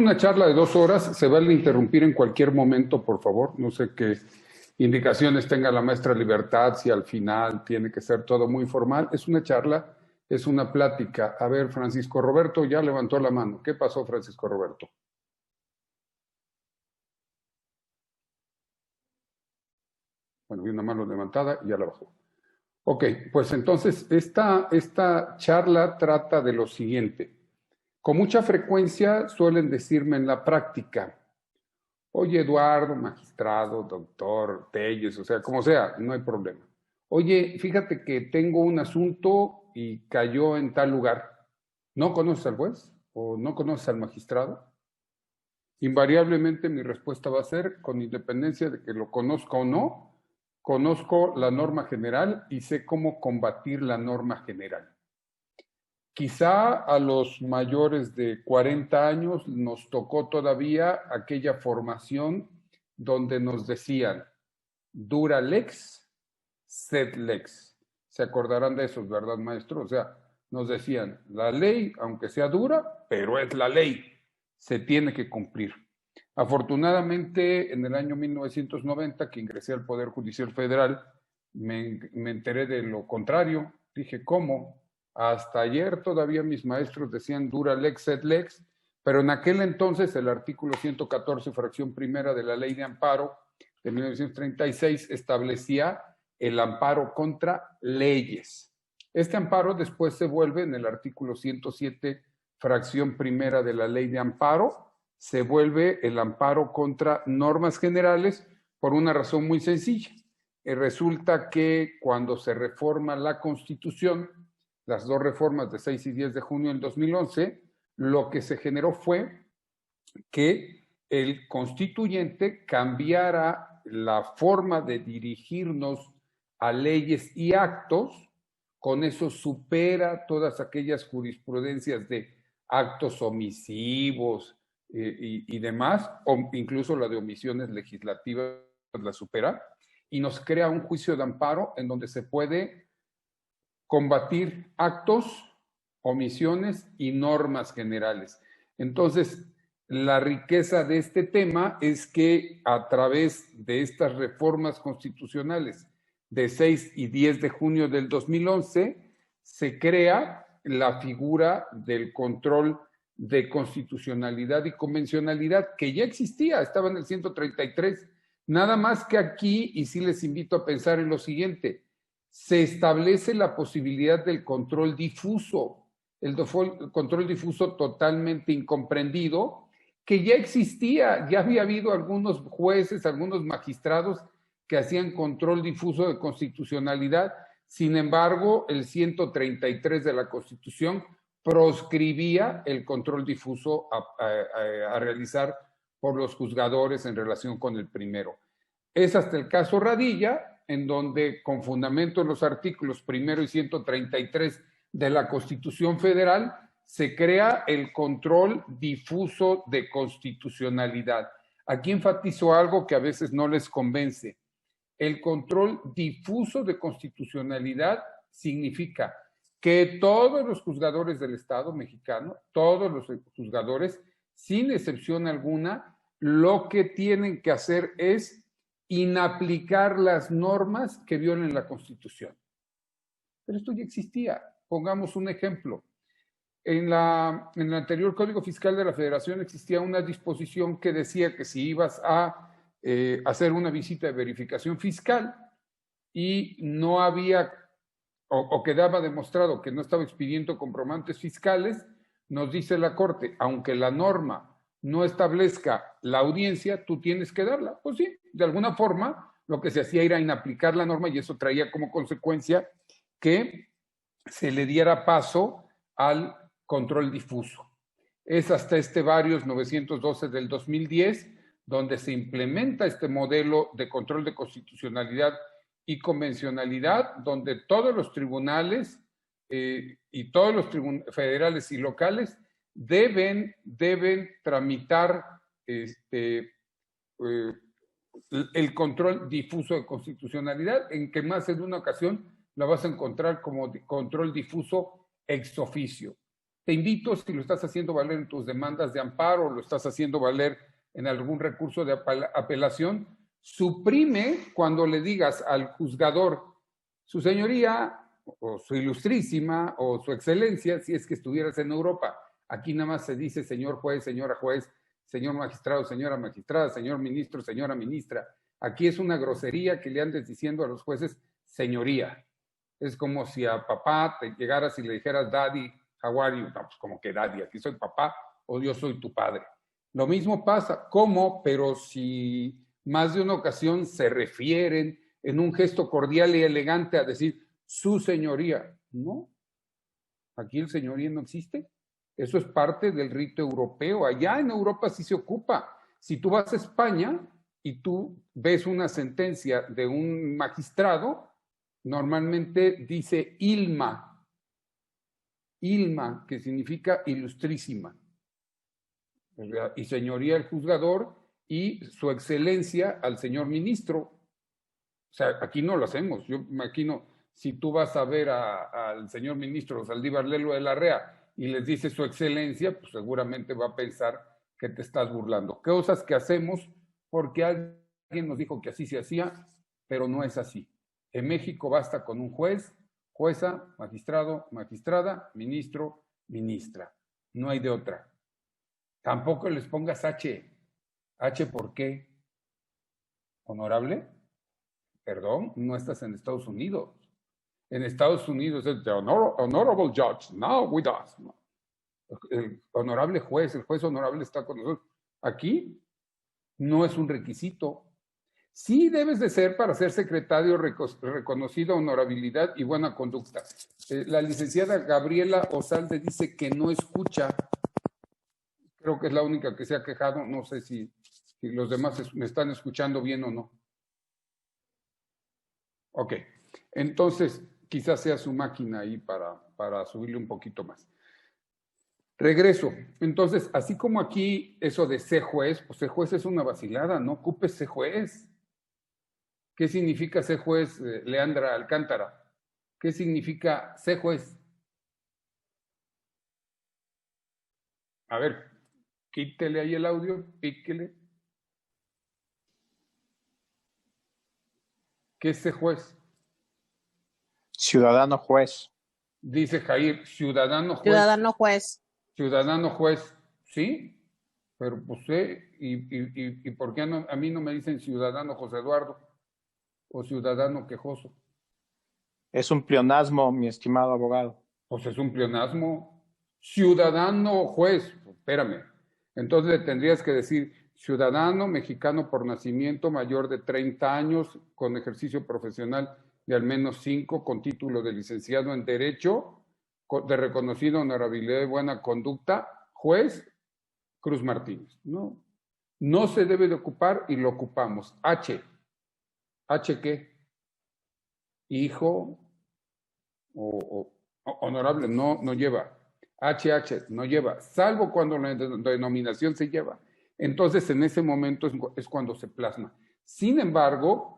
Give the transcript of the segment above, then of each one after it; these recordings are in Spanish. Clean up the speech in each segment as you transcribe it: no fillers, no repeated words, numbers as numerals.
una charla de 2 horas, se vale interrumpir en cualquier momento, por favor. No sé qué indicaciones tenga la maestra Libertad, si al final tiene que ser todo muy formal. Es una charla, es una plática. A ver, Francisco Roberto ya levantó la mano. ¿Qué pasó, Francisco Roberto? Bueno, vi una mano levantada y ya la bajó. Ok, pues entonces esta charla trata de lo siguiente. Con mucha frecuencia suelen decirme en la práctica, oye Eduardo, magistrado, doctor, Telles, o sea, como sea, no hay problema. Oye, fíjate que tengo un asunto y cayó en tal lugar. ¿No conoces al juez o no conoces al magistrado? Invariablemente mi respuesta va a ser, con independencia de que lo conozca o no, conozco la norma general y sé cómo combatir la norma general. Quizá a los mayores de 40 años nos tocó todavía aquella formación donde nos decían, dura lex, sed lex. Se acordarán de esos, ¿verdad, maestro? O sea, nos decían, la ley, aunque sea dura, pero es la ley, se tiene que cumplir. Afortunadamente, en el año 1990, que ingresé al Poder Judicial Federal, me enteré de lo contrario. Dije, ¿cómo? Hasta ayer todavía mis maestros decían dura lex sed lex, pero en aquel entonces el artículo 114, fracción primera de la Ley de Amparo de 1936 establecía el amparo contra leyes. Este amparo después se vuelve en el artículo 107, fracción primera de la Ley de Amparo, se vuelve el amparo contra normas generales por una razón muy sencilla. Resulta que cuando se reforma la Constitución, las dos reformas de 6 y 10 de junio del 2011, lo que se generó fue que el constituyente cambiara la forma de dirigirnos a leyes y actos, con eso supera todas aquellas jurisprudencias de actos omisivos y demás, o incluso la de omisiones legislativas la supera, y nos crea un juicio de amparo en donde se puede combatir actos, omisiones y normas generales. Entonces, la riqueza de este tema es que a través de estas reformas constitucionales de 6 y 10 de junio del 2011, se crea la figura del control de constitucionalidad y convencionalidad, que ya existía, estaba en el 133. Nada más que aquí, y sí les invito a pensar en lo siguiente, se establece la posibilidad del control difuso, el control difuso totalmente incomprendido, que ya existía, ya había habido algunos jueces, algunos magistrados que hacían control difuso de constitucionalidad. Sin embargo, el 133 de la Constitución proscribía el control difuso a realizar por los juzgadores en relación con el primero. Es hasta el caso Radilla, en donde con fundamento en los artículos primero y 133 de la Constitución Federal, se crea el control difuso de constitucionalidad. Aquí enfatizo algo que a veces no les convence. El control difuso de constitucionalidad significa que todos los juzgadores del Estado mexicano, todos los juzgadores, sin excepción alguna, lo que tienen que hacer es inaplicar las normas que violen la Constitución. Pero esto ya existía. Pongamos un ejemplo. En el anterior Código Fiscal de la Federación existía una disposición que decía que si ibas a hacer una visita de verificación fiscal y no había o quedaba demostrado que no estaba expidiendo comprobantes fiscales, nos dice la Corte, aunque la norma no establezca la audiencia, tú tienes que darla. Pues sí, de alguna forma lo que se hacía era inaplicar la norma y eso traía como consecuencia que se le diera paso al control difuso. Es hasta este varios 912 del 2010 donde se implementa este modelo de control de constitucionalidad y convencionalidad, donde todos los tribunales y todos los federales y locales deben tramitar el control difuso de constitucionalidad, en que más en una ocasión la vas a encontrar como control difuso ex officio. te invito, si lo estás haciendo valer en tus demandas de amparo, lo estás haciendo valer en algún recurso de apelación, suprime cuando le digas al juzgador, su señoría, o su ilustrísima, o su excelencia, si es que estuvieras en Europa. Aquí nada más se dice señor juez, señora juez, señor magistrado, señora magistrada, señor ministro, señora ministra. Aquí es una grosería que le andes diciendo a los jueces señoría. Es como si a papá te llegaras y le dijeras daddy, how are you? No, pues como que daddy, aquí soy papá o yo soy tu padre. Lo mismo pasa, ¿cómo? Pero si más de una ocasión se refieren en un gesto cordial y elegante a decir su señoría. No, aquí el señoría no existe. Eso es parte del rito europeo. Allá en Europa sí se ocupa. Si tú vas a España y tú ves una sentencia de un magistrado, normalmente dice ilma, ilma, que significa ilustrísima, ¿verdad? Y señoría el juzgador y su excelencia al señor ministro. O sea, aquí no lo hacemos. Yo me imagino, si tú vas a ver al señor ministro Saldívar Lelo de la Rea y les dice su excelencia, pues seguramente va a pensar que te estás burlando. Cosas que hacemos porque alguien nos dijo que así se hacía, pero no es así. En México basta con un juez, jueza, magistrado, magistrada, ministro, ministra. No hay de otra. Tampoco les pongas H. ¿H por qué? ¿Honorable? Perdón, no estás en Estados Unidos. En Estados Unidos es the honorable judge, now with us. El honorable juez, el juez honorable está con nosotros. Aquí no es un requisito. Sí debes de ser para ser secretario reconocida honorabilidad y buena conducta. La licenciada Gabriela Osalde dice que no escucha. Creo que es la única que se ha quejado. No sé si los demás me están escuchando bien o no. Ok, entonces quizás sea su máquina ahí para subirle un poquito más. Regreso. Entonces, así como aquí eso de ser juez, pues ser juez es una vacilada, no ocupes ser juez. ¿Qué significa ser juez, Leandra Alcántara? ¿Qué significa ser juez? A ver, quítele ahí el audio, píquele. ¿Qué es ser juez? Ciudadano juez. Dice Jair, ciudadano juez. Ciudadano juez. Ciudadano juez, ¿sí? Pero pues ¿y por qué a mí no me dicen ciudadano José Eduardo o ciudadano quejoso? Es un pleonasmo, mi estimado abogado. Pues es un pleonasmo. Ciudadano juez, espérame. Entonces le tendrías que decir ciudadano mexicano por nacimiento mayor de 30 años con ejercicio profesional de al menos 5 con título de licenciado en Derecho, de reconocida honorabilidad y buena conducta, juez Cruz Martínez. No, no se debe de ocupar y lo ocupamos. H. ¿H qué? Hijo o honorable, no lleva. HH no lleva, salvo cuando la denominación se lleva. Entonces, en ese momento es cuando se plasma. Sin embargo,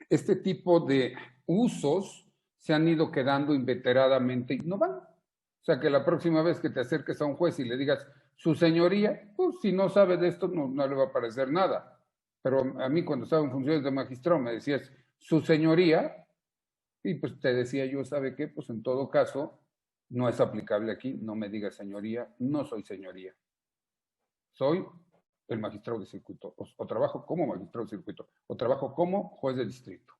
este tipo de usos se han ido quedando inveteradamente y no van. O sea, que la próxima vez que te acerques a un juez y le digas, su señoría, pues si no sabe de esto, no le va a parecer nada. Pero a mí cuando estaba en funciones de magistrado me decías, su señoría, y pues te decía yo, ¿sabe qué? Pues en todo caso, no es aplicable aquí, no me diga señoría, no soy señoría. Soy el magistrado de circuito, o trabajo como magistrado de circuito, o trabajo como juez de distrito.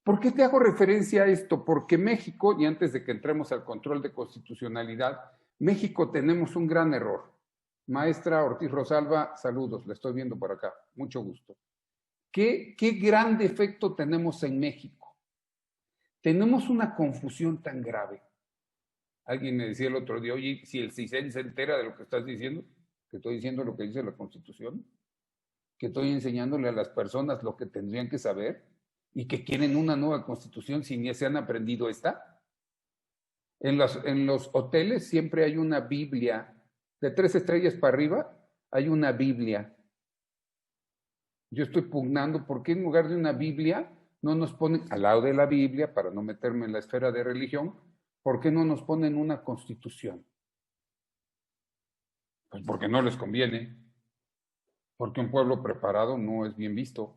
¿Por qué te hago referencia a esto? Porque México, y antes de que entremos al control de constitucionalidad, México tenemos un gran error. Maestra Ortiz Rosalba, saludos, la estoy viendo por acá, mucho gusto. ¿Qué gran defecto tenemos en México? Tenemos una confusión tan grave. Alguien me decía el otro día, oye, si el CISEN se entera de lo que estás diciendo, que estoy diciendo lo que dice la Constitución, que estoy enseñándole a las personas lo que tendrían que saber y que quieren una nueva Constitución si ni se han aprendido esta. En los hoteles siempre hay una Biblia, de 3 estrellas para arriba, hay una Biblia. Yo estoy pugnando porque en lugar de una Biblia no nos ponen al lado de la Biblia, para no meterme en la esfera de religión, ¿por qué no nos ponen una Constitución? Pues porque no les conviene, porque un pueblo preparado no es bien visto.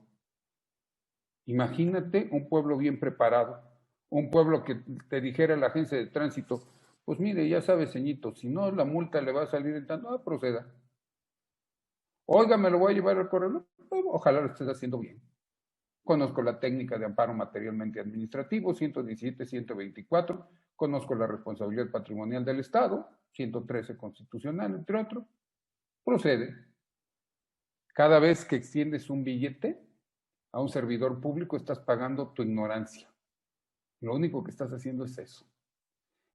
Imagínate un pueblo bien preparado, un pueblo que te dijera la agencia de tránsito, pues mire, ya sabe, ceñito, si no la multa le va a salir en tanto, proceda. Oiga, me lo voy a llevar al correo. Ojalá lo estés haciendo bien. Conozco la técnica de amparo materialmente administrativo, 117, 124. Conozco la responsabilidad patrimonial del Estado, 113 constitucional, entre otros. Procede. Cada vez que extiendes un billete a un servidor público, estás pagando tu ignorancia. Lo único que estás haciendo es eso.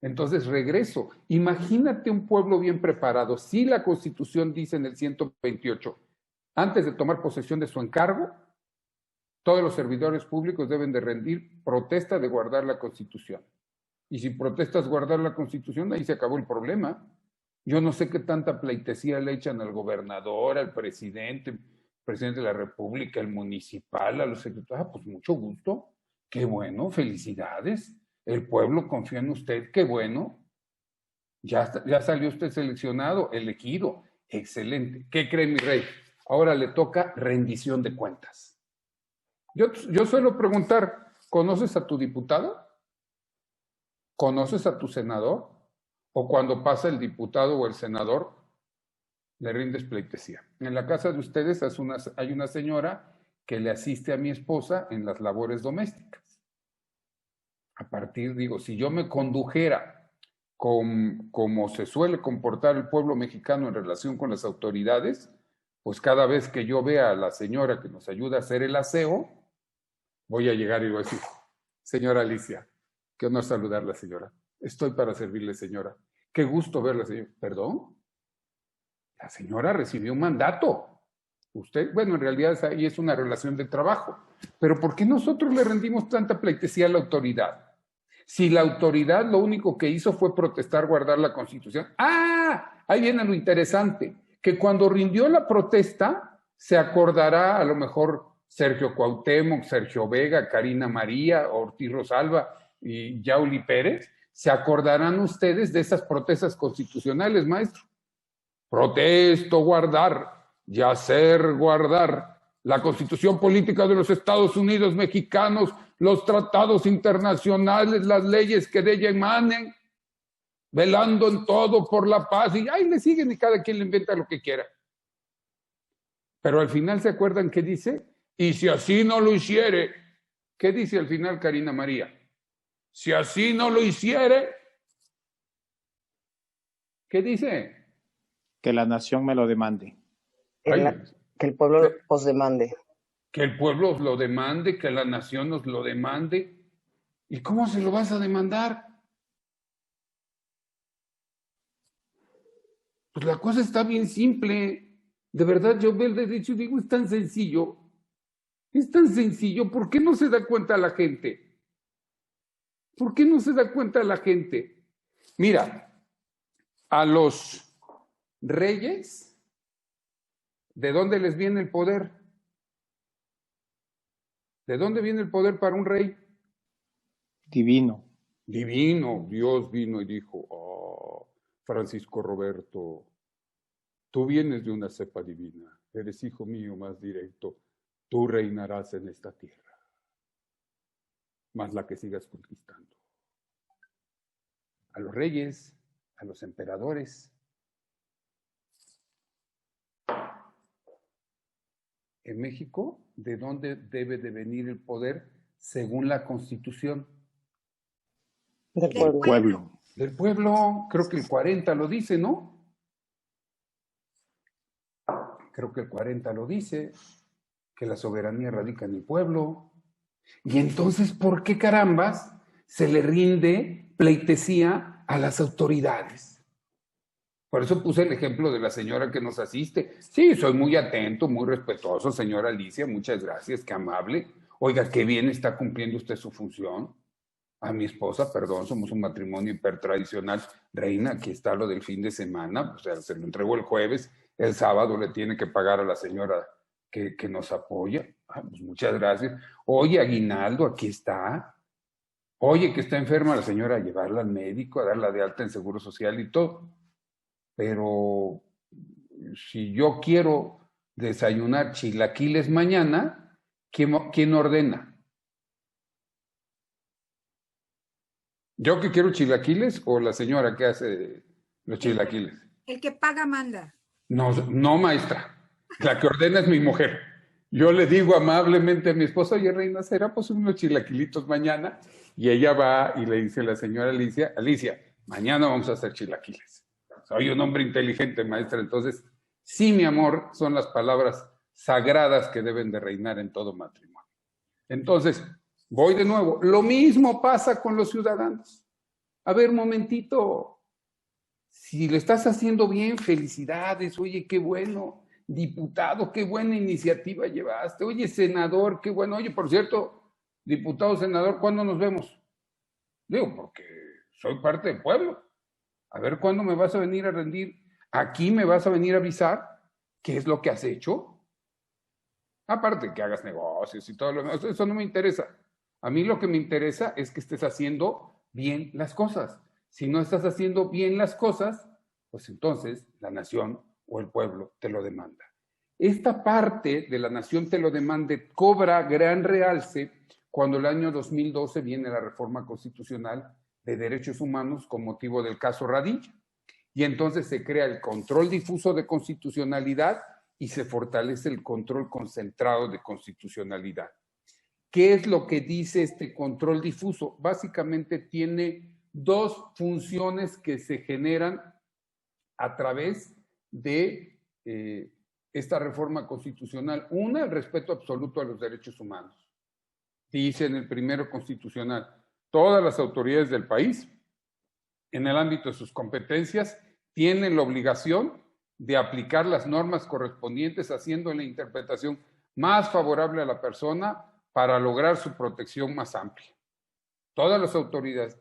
Entonces, regreso. Imagínate un pueblo bien preparado. Si la Constitución dice en el 128, antes de tomar posesión de su encargo, todos los servidores públicos deben de rendir protesta de guardar la Constitución. Y si protestas guardar la Constitución, ahí se acabó el problema. Yo no sé qué tanta pleitesía le echan al gobernador, al presidente de la República, al municipal, a los secretarios. Pues mucho gusto. Qué bueno, felicidades. El pueblo confía en usted, qué bueno. Ya salió usted seleccionado, elegido. Excelente. ¿Qué cree mi rey? Ahora le toca rendición de cuentas. Yo suelo preguntar, ¿conoces a tu diputado? ¿Conoces a tu senador? O cuando pasa el diputado o el senador, le rindes pleitesía. En la casa de ustedes hay una señora que le asiste a mi esposa en las labores domésticas. A partir, digo, si yo me condujera como se suele comportar el pueblo mexicano en relación con las autoridades, pues cada vez que yo vea a la señora que nos ayuda a hacer el aseo, voy a llegar y voy a decir, señora Alicia, qué honor saludarla, señora. Estoy para servirle, señora. Qué gusto verla, señora. ¿Perdón? La señora recibió un mandato. Usted, bueno, en realidad ahí es una relación de trabajo. Pero ¿por qué nosotros le rendimos tanta pleitesía a la autoridad? Si la autoridad lo único que hizo fue protestar, guardar la Constitución. ¡Ah! Ahí viene lo interesante, que cuando rindió la protesta, se acordará a lo mejor Sergio Cuauhtémoc, Sergio Vega, Karina María, Ortiz Rosalba y Yauli Pérez, se acordarán ustedes de esas protestas constitucionales, maestro. Protesto guardar, yacer guardar la Constitución Política de los Estados Unidos Mexicanos, los tratados internacionales, las leyes que de ella emanen, velando en todo por la paz, y ahí le siguen y cada quien le inventa lo que quiera. Pero al final se acuerdan qué dice, y si así no lo hiciere, ¿qué dice al final Karina María? Si así no lo hiciere, ¿qué dice? Que la nación me lo demande. Que el pueblo os demande. Que el pueblo os lo demande, que la nación os lo demande. ¿Y cómo se lo vas a demandar? Pues la cosa está bien simple. De verdad, yo veo el derecho y digo, es tan sencillo. Es tan sencillo. ¿Por qué no se da cuenta la gente? ¿Por qué no se da cuenta la gente? Mira, a los reyes, ¿de dónde les viene el poder? ¿De dónde viene el poder para un rey? Divino. Divino. Dios vino y dijo, oh, Francisco Roberto, tú vienes de una cepa divina, eres hijo mío más directo, tú reinarás en esta tierra, más la que sigas conquistando. A los reyes, a los emperadores. En México, ¿de dónde debe de venir el poder según la Constitución? Del pueblo. Del pueblo, creo que el 40 lo dice, ¿no? Creo que el 40 lo dice, que la soberanía radica en el pueblo. Y entonces, ¿por qué carambas se le rinde pleitesía a las autoridades? Por eso puse el ejemplo de la señora que nos asiste. Sí, soy muy atento, muy respetuoso, señora Alicia, muchas gracias, qué amable. Oiga, qué bien está cumpliendo usted su función. A mi esposa, perdón, somos un matrimonio hipertradicional. Reina, aquí está lo del fin de semana, o sea, se lo entregó el jueves, el sábado le tiene que pagar a la señora que nos apoya. Pues muchas gracias. Oye, aguinaldo, aquí está. Oye, que está enferma la señora, a llevarla al médico, a darla de alta en Seguro Social y todo. Pero si yo quiero desayunar chilaquiles mañana, ¿quién ordena? ¿Yo que quiero chilaquiles o la señora que hace los chilaquiles? El que paga manda. No, no, maestra. La que ordena es mi mujer. Yo le digo amablemente a mi esposa, oye, reina, ¿será posible unos chilaquilitos mañana? Y ella va y le dice a la señora Alicia, mañana vamos a hacer chilaquiles. Soy un hombre inteligente, maestra. Entonces, sí, mi amor, son las palabras sagradas que deben de reinar en todo matrimonio. Entonces, voy de nuevo. Lo mismo pasa con los ciudadanos. A ver, momentito. Si lo estás haciendo bien, felicidades. Oye, qué bueno. Diputado, qué buena iniciativa llevaste. Oye, senador, qué bueno. Oye, por cierto, diputado, senador, ¿cuándo nos vemos? Digo, porque soy parte del pueblo. A ver, ¿cuándo me vas a venir a rendir? ¿Aquí me vas a venir a avisar qué es lo que has hecho? Aparte que hagas negocios y todo lo demás, eso no me interesa. A mí lo que me interesa es que estés haciendo bien las cosas. Si no estás haciendo bien las cosas, pues entonces la nación o el pueblo te lo demanda. Esta parte de la nación te lo demande cobra gran realce cuando el año 2012 viene la reforma constitucional de derechos humanos con motivo del caso Radilla. Y entonces se crea el control difuso de constitucionalidad y se fortalece el control concentrado de constitucionalidad. ¿Qué es lo que dice este control difuso? Básicamente tiene dos funciones que se generan a través de esta reforma constitucional. Una, el respeto absoluto a los derechos humanos. Dice en el primero constitucional, todas las autoridades del país, en el ámbito de sus competencias, tienen la obligación de aplicar las normas correspondientes, haciendo la interpretación más favorable a la persona para lograr su protección más amplia. Todas las autoridades.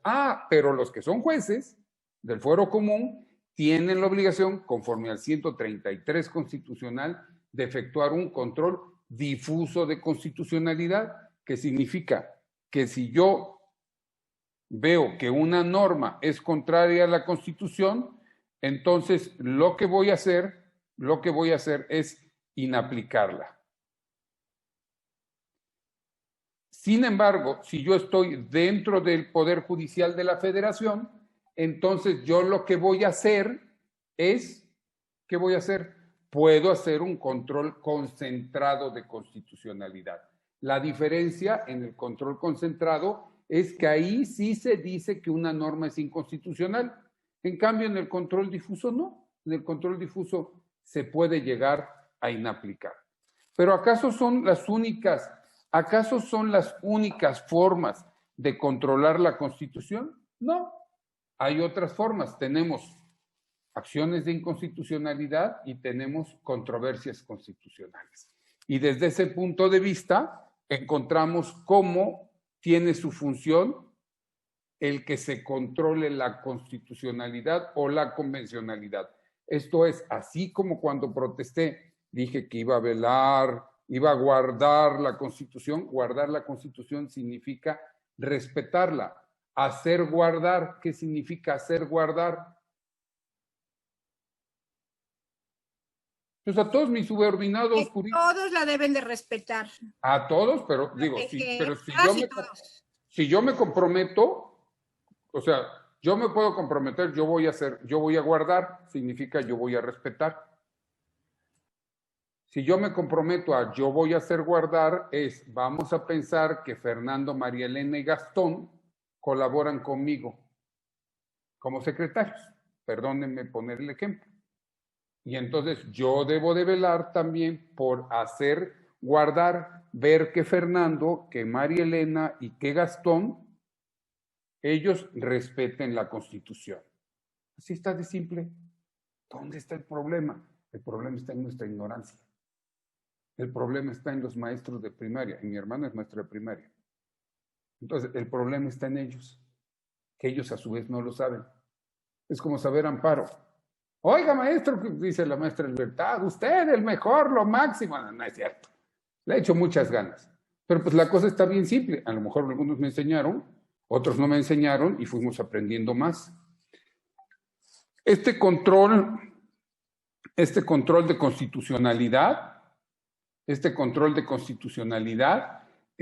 Pero los que son jueces del fuero común tienen la obligación, conforme al 133 constitucional, de efectuar un control difuso de constitucionalidad, que significa que si yo veo que una norma es contraria a la Constitución, entonces lo que voy a hacer es inaplicarla. Sin embargo, si yo estoy dentro del Poder Judicial de la Federación, entonces yo lo que voy a hacer es, ¿qué voy a hacer? Puedo hacer un control concentrado de constitucionalidad. La diferencia en el control concentrado es que ahí sí se dice que una norma es inconstitucional. En cambio, en el control difuso no. En el control difuso se puede llegar a inaplicar. Pero ¿acaso son las únicas formas de controlar la Constitución? No. Hay otras formas. Tenemos acciones de inconstitucionalidad y tenemos controversias constitucionales. Y desde ese punto de vista, encontramos cómo tiene su función el que se controle la constitucionalidad o la convencionalidad. Esto es, así como cuando protesté, dije que iba a velar, iba a guardar la Constitución. Guardar la Constitución significa respetarla. Hacer guardar, ¿qué significa hacer guardar? Pues a todos mis subordinados jurídicos. Todos la deben de respetar. A todos, pero digo, si yo me comprometo, o sea, yo me puedo comprometer, yo voy a guardar, significa yo voy a respetar. Si yo me comprometo a yo voy a hacer guardar, vamos a pensar que Fernando, María Elena y Gastón colaboran conmigo como secretarios. Perdónenme poner el ejemplo. Y entonces yo debo de velar también por hacer guardar, ver que Fernando, que María Elena y que Gastón, ellos respeten la Constitución. Así está de simple. ¿Dónde está el problema? El problema está en nuestra ignorancia. El problema está en los maestros de primaria. Y mi hermano es maestro de primaria. Entonces, el problema está en ellos, que ellos a su vez no lo saben. Es como saber amparo. Oiga, maestro, dice la maestra Libertad, usted el mejor, lo máximo. No, no es cierto. Le he hecho muchas ganas. Pero pues la cosa está bien simple. A lo mejor algunos me enseñaron, otros no me enseñaron y fuimos aprendiendo más. Este control este control de constitucionalidad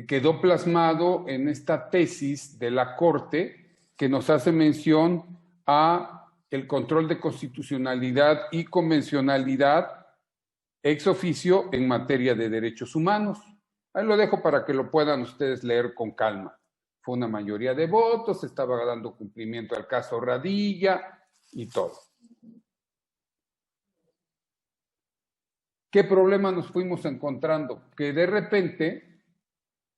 quedó plasmado en esta tesis de la Corte que nos hace mención a el control de constitucionalidad y convencionalidad ex oficio en materia de derechos humanos. Ahí lo dejo para que lo puedan ustedes leer con calma. Fue una mayoría de votos, estaba dando cumplimiento al caso Radilla y todo. ¿Qué problema nos fuimos encontrando? Que de repente,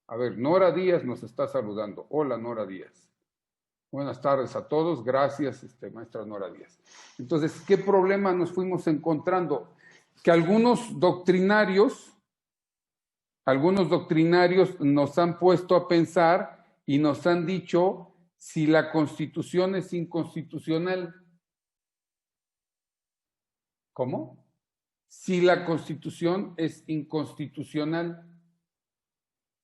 a ver, Nora Díaz nos está saludando. Hola, Nora Díaz. Buenas tardes a todos. Gracias, maestra Nora Díaz. Entonces, ¿qué problema nos fuimos encontrando? Que algunos doctrinarios nos han puesto a pensar y nos han dicho si la Constitución es inconstitucional. ¿Cómo? Si la Constitución es inconstitucional.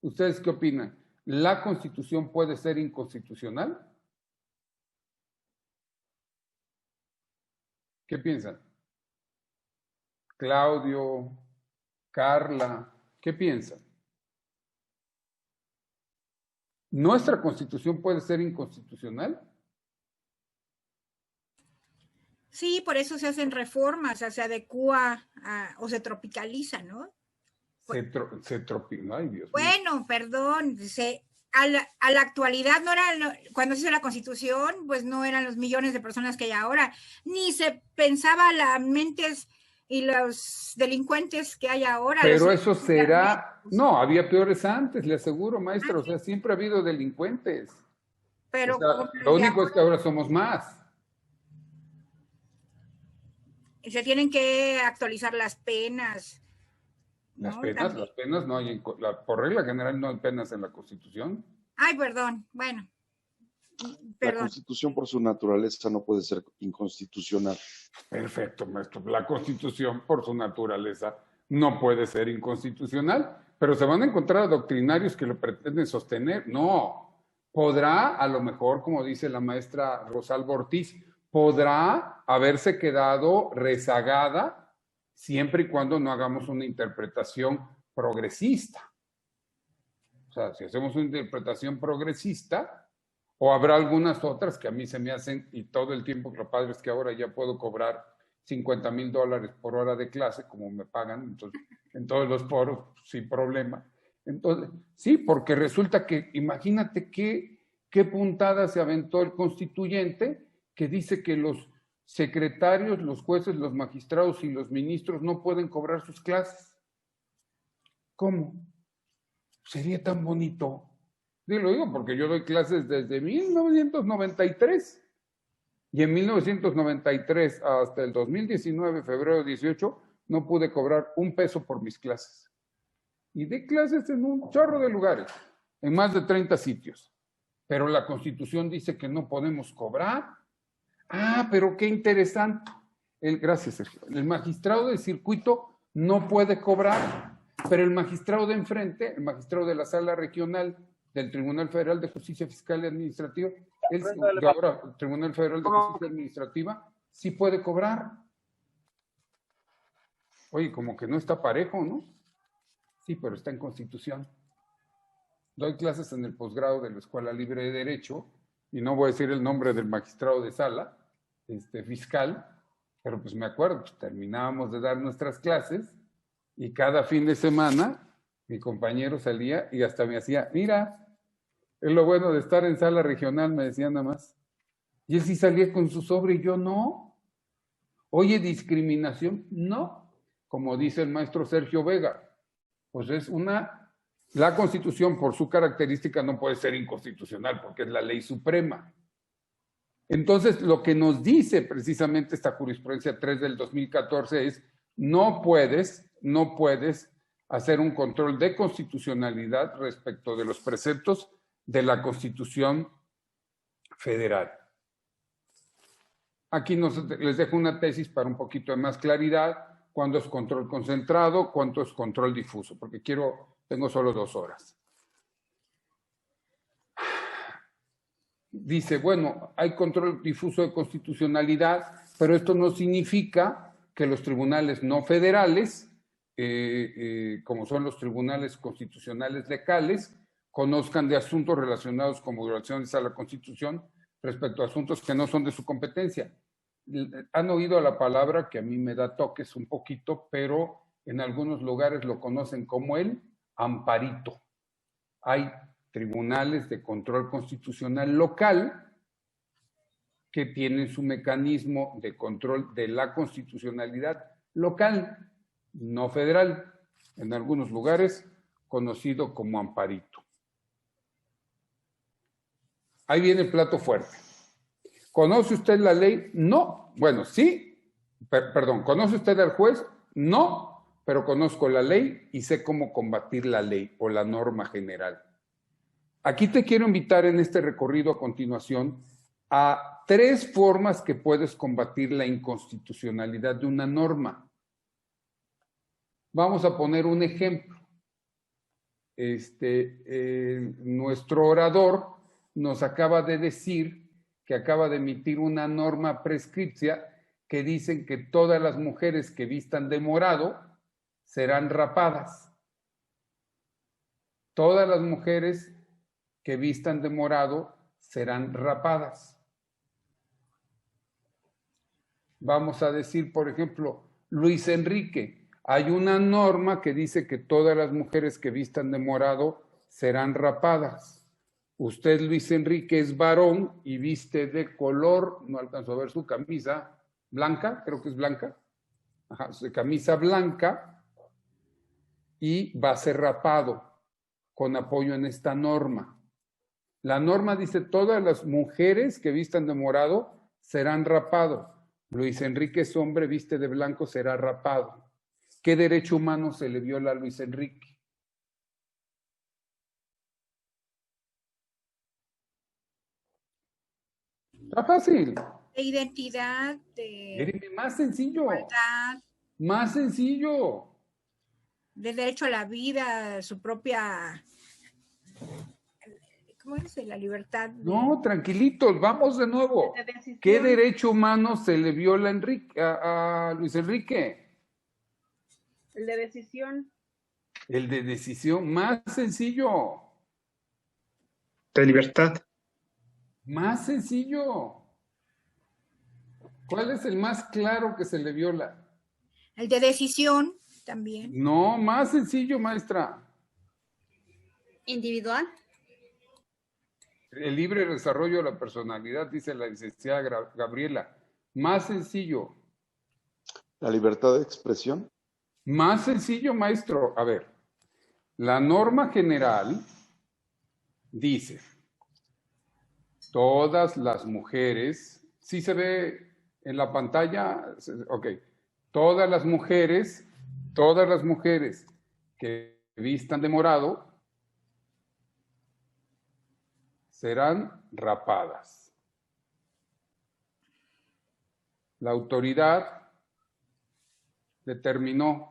¿Ustedes qué opinan? ¿La Constitución puede ser inconstitucional? ¿Qué piensan? Claudio, Carla, ¿qué piensan? ¿Nuestra Constitución puede ser inconstitucional? Sí, por eso se hacen reformas, o sea, se adecúa o se tropicaliza, ¿no? Ay, Dios mío. Bueno, perdón, a la actualidad no era, cuando se hizo la Constitución, pues no eran los millones de personas que hay ahora, ni se pensaba las mentes y los delincuentes que hay ahora. Pero eso será, no, había peores antes, le aseguro, maestra, o sea, siempre ha habido delincuentes. Pero o sea, lo único es que ahora somos más. Se tienen que actualizar las penas. Las penas no hay, por regla general no hay penas en la Constitución. Ay, perdón, bueno. La Constitución por su naturaleza no puede ser inconstitucional. Perfecto, maestro. La Constitución por su naturaleza no puede ser inconstitucional, pero se van a encontrar doctrinarios que lo pretenden sostener. No, podrá, a lo mejor, como dice la maestra Rosalba Ortiz, podrá haberse quedado rezagada siempre y cuando no hagamos una interpretación progresista. O sea, si hacemos una interpretación progresista, o habrá algunas otras que a mí se me hacen, y todo el tiempo, lo padre es que ahora ya puedo cobrar $50,000 por hora de clase, como me pagan, entonces, en todos los foros, sin problema. Entonces, sí, porque resulta que, imagínate qué puntada se aventó el constituyente, que dice que los secretarios, los jueces, los magistrados y los ministros no pueden cobrar sus clases. ¿Cómo? Sería tan bonito. Lo digo porque yo doy clases desde 1993. Y en 1993 hasta el 2019, febrero 18, no pude cobrar un peso por mis clases. Y di clases en un chorro de lugares, en más de 30 sitios. Pero la Constitución dice que no podemos cobrar. Ah, pero qué interesante. Gracias, Sergio. El magistrado de circuito no puede cobrar, pero el magistrado de enfrente, el magistrado de la sala regional del Tribunal Federal de Justicia Fiscal y Administrativa, el Tribunal Federal de Justicia Administrativa, sí puede cobrar. Oye, como que no está parejo, ¿no? Sí, pero está en Constitución. Doy clases en el posgrado de la Escuela Libre de Derecho, y no voy a decir el nombre del magistrado de sala, fiscal, pero pues me acuerdo, pues terminábamos de dar nuestras clases, y cada fin de semana mi compañero salía y hasta me hacía, mira, es lo bueno de estar en sala regional, me decía nada más. Y él sí salía con su sobre y yo no. Oye, discriminación, no. Como dice el maestro Sergio Vega, pues la Constitución por su característica no puede ser inconstitucional porque es la ley suprema. Entonces, lo que nos dice precisamente esta jurisprudencia 3 del 2014 es, no puedes hacer un control de constitucionalidad respecto de los preceptos de la Constitución Federal. Aquí les dejo una tesis para un poquito de más claridad, cuándo es control concentrado, cuánto es control difuso, porque tengo solo 2 horas. Dice, bueno, hay control difuso de constitucionalidad, pero esto no significa que los tribunales no federales, como son los tribunales constitucionales locales, conozcan de asuntos relacionados con violaciones a la Constitución respecto a asuntos que no son de su competencia. Han oído la palabra que a mí me da toques un poquito, pero en algunos lugares lo conocen como el amparito. Hay tribunales de control constitucional local que tienen su mecanismo de control de la constitucionalidad local, no federal, en algunos lugares conocido como amparito. Ahí viene el plato fuerte. ¿Conoce usted la ley? No. Bueno, sí. Perdón, ¿conoce usted al juez? No, pero conozco la ley y sé cómo combatir la ley o la norma general. Aquí te quiero invitar en este recorrido a continuación a 3 formas que puedes combatir la inconstitucionalidad de una norma. Vamos a poner un ejemplo. Nuestro orador nos acaba de decir que acaba de emitir una norma prescripcia que dicen que todas las mujeres que vistan de morado serán rapadas. Todas las mujeres que vistan de morado serán rapadas. Vamos a decir, por ejemplo, Luis Enrique, hay una norma que dice que todas las mujeres que vistan de morado serán rapadas. Usted, Luis Enrique, es varón y viste de color, no alcanzo a ver su camisa, blanca, creo que es blanca, ajá, su camisa blanca, y va a ser rapado con apoyo en esta norma. La norma dice todas las mujeres que vistan de morado serán rapados. Luis Enrique es hombre, viste de blanco, será rapado. ¿Qué derecho humano se le viola a Luis Enrique? Está fácil. De identidad, de Más sencillo. igualdad, Más sencillo. de derecho a la vida, su propia, ¿cómo es? La libertad. No, tranquilitos, vamos de nuevo. ¿Qué derecho humano se le viola a Luis Enrique? El de decisión. El de decisión, más sencillo. De libertad. Más sencillo. ¿Cuál es el más claro que se le viola? El de decisión también. No, más sencillo, maestra. Individual. El libre desarrollo de la personalidad, dice la licenciada Gabriela. Más sencillo. La libertad de expresión. Más sencillo, maestro. A ver, la norma general dice, todas las mujeres, ¿sí se ve en la pantalla? Ok. Todas las mujeres que vistan de morado serán rapadas. La autoridad determinó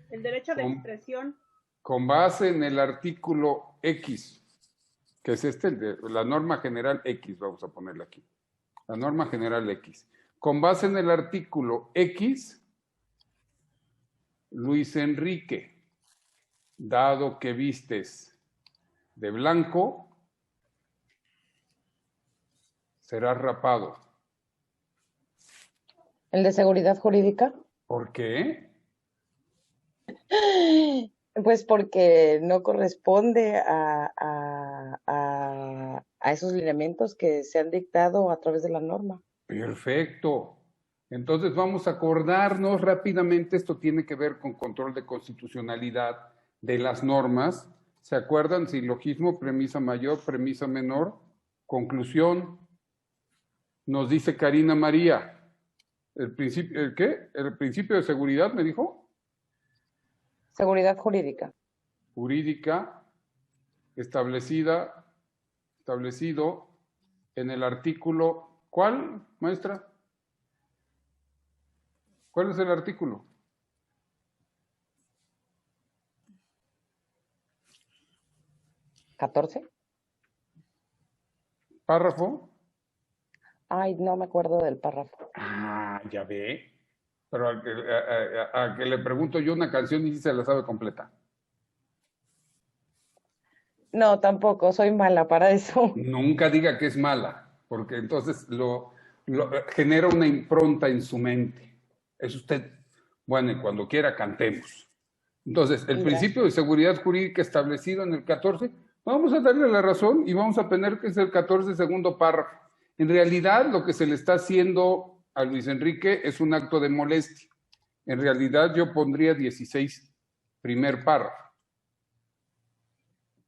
El derecho de expresión. con base en el artículo X, que es la norma general X, vamos a ponerla aquí. La norma general X. Con base en el artículo X, Luis Enrique, dado que vistes de blanco, serás rapado. ¿El de seguridad jurídica? ¿Por qué? Pues porque no corresponde a esos lineamientos que se han dictado a través de la norma. Perfecto. Entonces vamos a acordarnos rápidamente, esto tiene que ver con control de constitucionalidad de las normas. ¿Se acuerdan? Silogismo, premisa mayor, premisa menor, conclusión. Nos dice Karina María, ¿el qué? ¿El principio de seguridad me dijo? Seguridad jurídica. Jurídica, establecido en el artículo, ¿cuál, maestra? ¿Cuál es el artículo? ¿14? ¿Párrafo? Ay, no me acuerdo del párrafo. Ah, ya ve. Pero a que le pregunto yo una canción y sí se la sabe completa. No, tampoco, soy mala para eso. Nunca diga que es mala, porque entonces genera una impronta en su mente. Es usted, bueno, y cuando quiera cantemos. Entonces, el principio de seguridad jurídica establecido en el 14, vamos a darle la razón y vamos a poner que es el 14, segundo párrafo. En realidad, lo que se le está haciendo a Luis Enrique es un acto de molestia. En realidad, yo pondría 16, primer párrafo.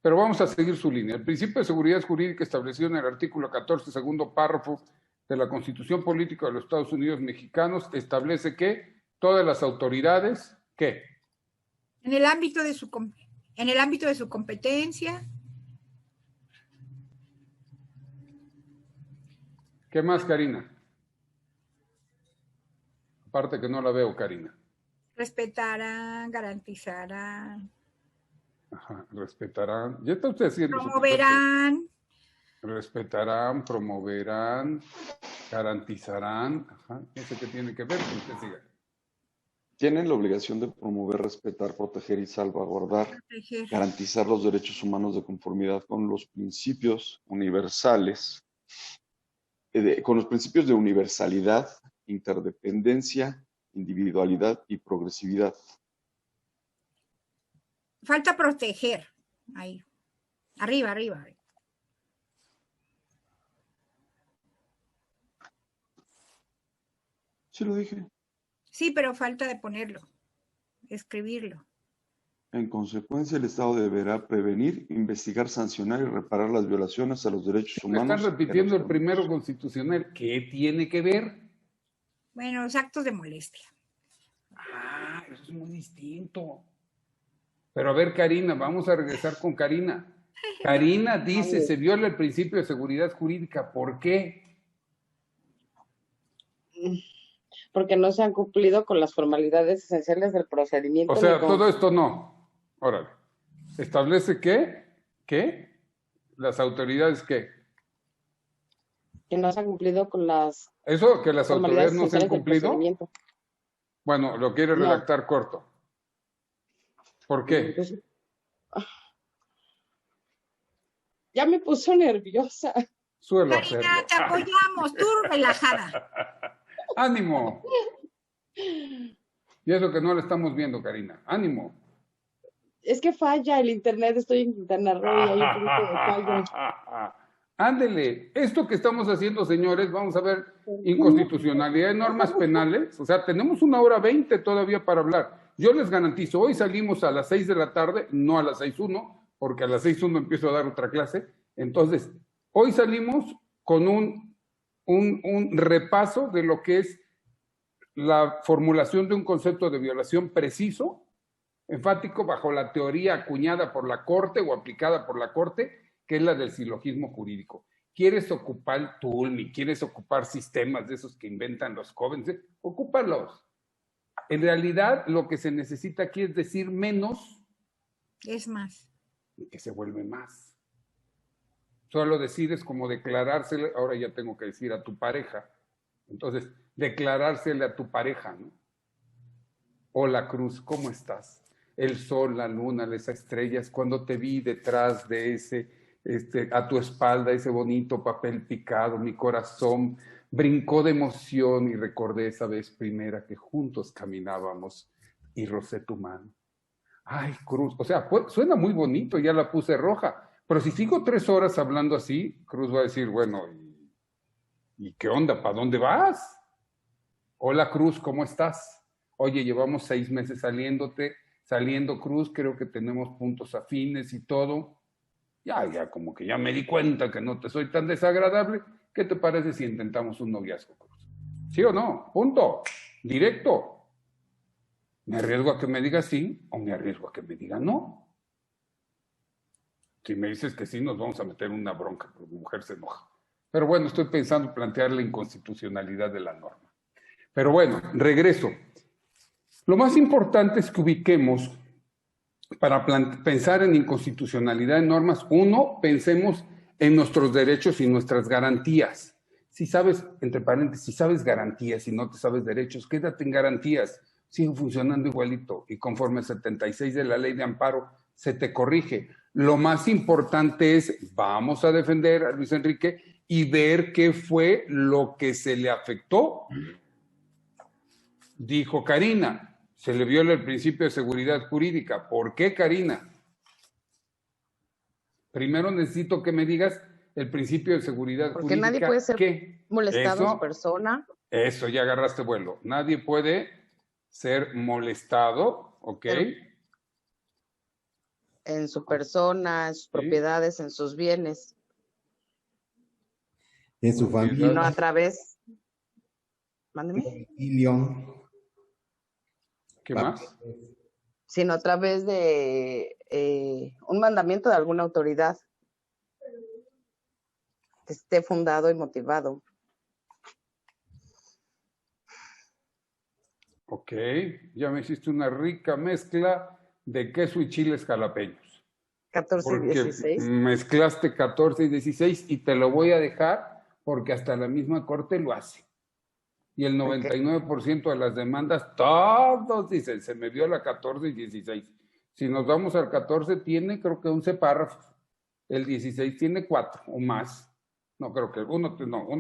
Pero vamos a seguir su línea. El principio de seguridad jurídica establecido en el artículo 14, segundo párrafo de la Constitución Política de los Estados Unidos Mexicanos establece que todas las autoridades, ¿qué? En el ámbito de su competencia. ¿Qué más, Karina? Aparte que no la veo, Karina. Respetarán, garantizarán. Ajá, respetarán. Ya está usted haciendo promoverán. Respetarán, promoverán, garantizarán. Ajá, no sé qué tiene que ver, pero usted siga. Tienen la obligación de promover, respetar, proteger y salvaguardar, garantizar los derechos humanos de conformidad con los principios universales, con los principios de universalidad, interdependencia, individualidad y progresividad. Falta proteger. Ahí. Arriba. Sí lo dije. Sí, pero falta de ponerlo, escribirlo. En consecuencia, el Estado deberá prevenir, investigar, sancionar y reparar las violaciones a los derechos humanos. Me están repitiendo el primero constitucional. ¿Qué tiene que ver? Bueno, los actos de molestia. Ah, eso es muy distinto. Pero a ver, Karina, vamos a regresar con Karina. Karina dice, se viola el principio de seguridad jurídica. ¿Por qué? Porque no se han cumplido con las formalidades esenciales del procedimiento. O sea, todo esto no. Órale. Establece que las autoridades que no se han cumplido con las eso, que las autoridades no se han cumplido. Bueno, lo quiere redactar corto. ¿Por qué? Entonces, ya me puso nerviosa. Suelo Karina, hacerlo. te apoyamos, tú relajada. ¡Ánimo! Y eso que no lo estamos viendo, Karina. ¡Ánimo! Es que falla el internet, estoy en Quintana Roo y hay un poquito de fallo. Ándele, esto que estamos haciendo, señores, vamos a ver inconstitucionalidad de normas penales. O sea, tenemos 1:20 todavía para hablar. Yo les garantizo, hoy salimos a las 6 de la tarde, no a las 6:01, porque a las 6:01 empiezo a dar otra clase. Entonces, hoy salimos con un repaso de lo que es la formulación de un concepto de violación preciso, enfático, bajo la teoría acuñada por la Corte o aplicada por la Corte, que es la del silogismo jurídico. ¿Quieres ocupar Tulmi? ¿Quieres ocupar sistemas de esos que inventan los jóvenes? Ocúpalos. En realidad, lo que se necesita aquí es decir menos. Es más. Y que se vuelve más. Solo decir es como declarársele, ahora ya tengo que decir a tu pareja. Entonces, declarársele a tu pareja, ¿no? Hola, Cruz, ¿cómo estás? El sol, la luna, las estrellas, cuando te vi detrás de a tu espalda, ese bonito papel picado, mi corazón brincó de emoción y recordé esa vez primera que juntos caminábamos y rocé tu mano. Ay, Cruz, o sea, suena muy bonito, ya la puse roja, pero si sigo 3 horas hablando así, Cruz va a decir, bueno, ¿y qué onda? ¿Para dónde vas? Hola, Cruz, ¿cómo estás? Oye, llevamos 6 meses saliendo, Cruz, creo que tenemos puntos afines y todo. Ya, como que ya me di cuenta que no te soy tan desagradable. ¿Qué te parece si intentamos un noviazgo, Cruz? ¿Sí o no? Punto. Directo. ¿Me arriesgo a que me diga sí o me arriesgo a que me diga no? Si me dices que sí, nos vamos a meter una bronca, porque mi mujer se enoja. Pero bueno, estoy pensando en plantear la inconstitucionalidad de la norma. Pero bueno, regreso. Lo más importante es que ubiquemos, para pensar en inconstitucionalidad de normas, uno, pensemos en nuestros derechos y nuestras garantías. Si sabes, entre paréntesis, si sabes garantías y no te sabes derechos, quédate en garantías. Sigue funcionando igualito y conforme el 76 de la ley de amparo se te corrige. Lo más importante es, vamos a defender a Luis Enrique y ver qué fue lo que se le afectó. Dijo Karina, se le viola el principio de seguridad jurídica. ¿Por qué, Karina? Primero necesito que me digas el principio de seguridad Porque jurídica. nadie puede ser ¿Qué? molestado en Eso, su persona. Eso, ya agarraste vuelo. Nadie puede ser molestado, ¿ok? En su persona, en sus propiedades, en sus bienes. En su familia. No a través. Mándeme. ¿Qué más? Sino a través de un mandamiento de alguna autoridad que esté fundado y motivado. Ok, ya me hiciste una rica mezcla de queso y chiles jalapeños. 14 y 16. Mezclaste 14 y 16 y te lo voy a dejar porque hasta la misma corte lo hace. Y el 99% de las demandas, todos dicen, se me viola 14 y 16. Si nos vamos al 14, tiene creo que 11 párrafos. El 16 tiene 4 o más. No, creo que uno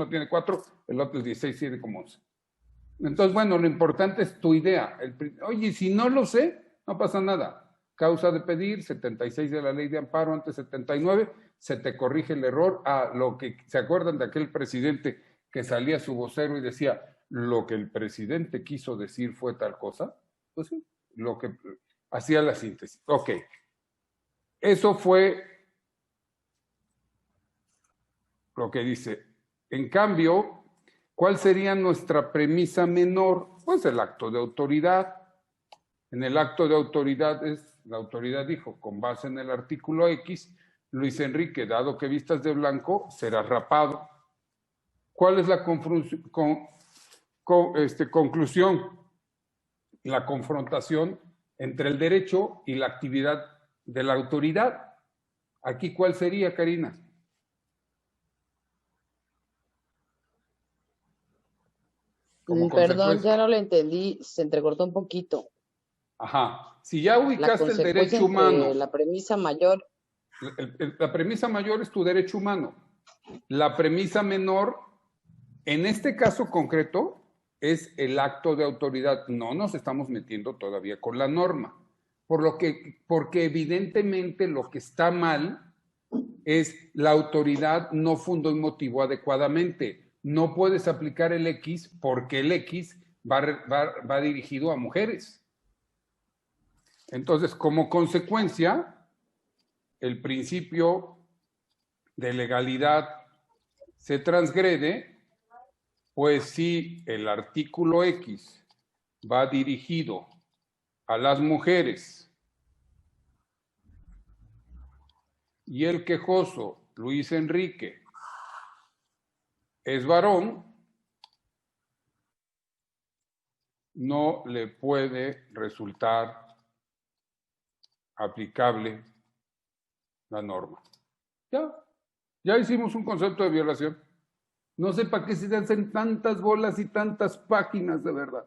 tiene 4, el otro el 16 tiene como 11. Entonces, bueno, lo importante es tu idea. Oye, si no lo sé, no pasa nada. Causa de pedir, 76 de la ley de amparo, antes 79, se te corrige el error a lo que, ¿se acuerdan de aquel presidente que salía su vocero y decía, lo que el presidente quiso decir fue tal cosa? Pues sí, lo que hacía la síntesis. Ok. Eso fue lo que dice. En cambio, ¿cuál sería nuestra premisa menor? Pues el acto de autoridad. En el acto de autoridad la autoridad dijo, con base en el artículo X, Luis Enrique, dado que vistas de blanco, será rapado. ¿Cuál es la conclusión? La confrontación entre el derecho y la actividad de la autoridad. Aquí, ¿cuál sería, Karina? Perdón, ya no lo entendí, se entrecortó un poquito. Ajá, si ya ubicaste el derecho humano. La premisa mayor. La premisa mayor es tu derecho humano. La premisa menor, en este caso concreto, es el acto de autoridad. No nos estamos metiendo todavía con la norma. Porque evidentemente lo que está mal es la autoridad no fundó y motivó adecuadamente. No puedes aplicar el X porque el X va dirigido a mujeres. Entonces, como consecuencia, el principio de legalidad se transgrede, pues si el artículo X va dirigido a las mujeres y el quejoso, Luis Enrique, es varón, no le puede resultar aplicable la norma. Ya hicimos un concepto de violación. No sé para qué se hacen tantas bolas y tantas páginas, de verdad.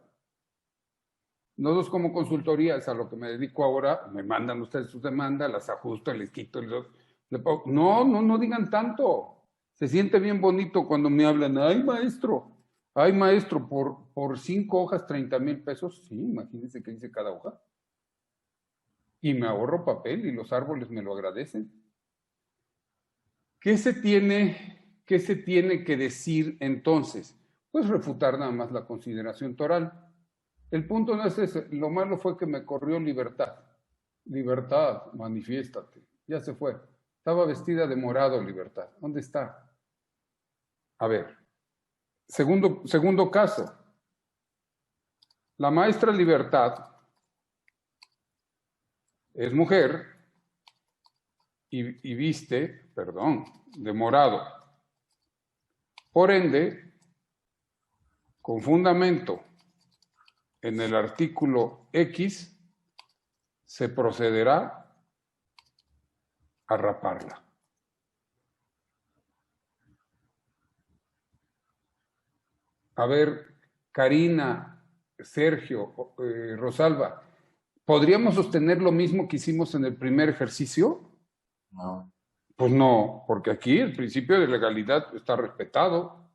Nosotros como consultoría, es a lo que me dedico ahora, me mandan ustedes sus demandas, las ajusto, les quito. No digan tanto. Se siente bien bonito cuando me hablan, ay maestro, por 5 hojas, 30,000 pesos. Sí, imagínense qué dice cada hoja. Y me ahorro papel y los árboles me lo agradecen. ¿Qué se tiene que decir entonces? Pues refutar nada más la consideración toral. El punto no es ese. Lo malo fue que me corrió Libertad. Libertad, manifiéstate. Ya se fue. Estaba vestida de morado, Libertad. ¿Dónde está? A ver. Segundo caso. La maestra Libertad es mujer y viste, de morado. Por ende, con fundamento en el artículo X, se procederá a raparla. A ver, Karina, Sergio, Rosalba, ¿podríamos sostener lo mismo que hicimos en el primer ejercicio? No. Pues no, porque aquí el principio de legalidad está respetado.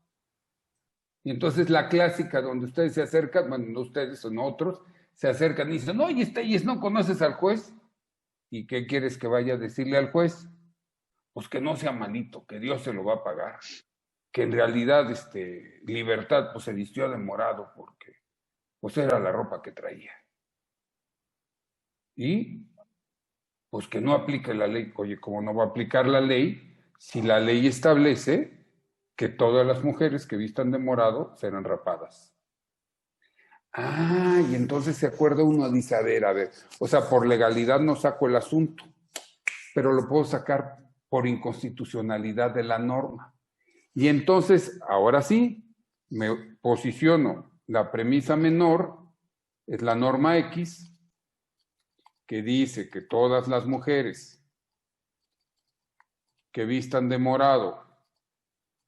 Y entonces la clásica donde ustedes se acercan, bueno, no ustedes, son otros, se acercan y dicen, oye, ¿no conoces al juez? ¿Y qué quieres que vaya a decirle al juez? Pues que no sea malito, que Dios se lo va a pagar. Que en realidad, Libertad, pues se vistió de morado porque, pues era la ropa que traía. Y, pues que no aplique la ley. Oye, ¿cómo no va a aplicar la ley si la ley establece que todas las mujeres que vistan de morado serán rapadas? Ah, y entonces se acuerda uno, dice, a ver, o sea, por legalidad no saco el asunto, pero lo puedo sacar por inconstitucionalidad de la norma. Y entonces, ahora sí, me posiciono, la premisa menor es la norma X, que dice que todas las mujeres que vistan de morado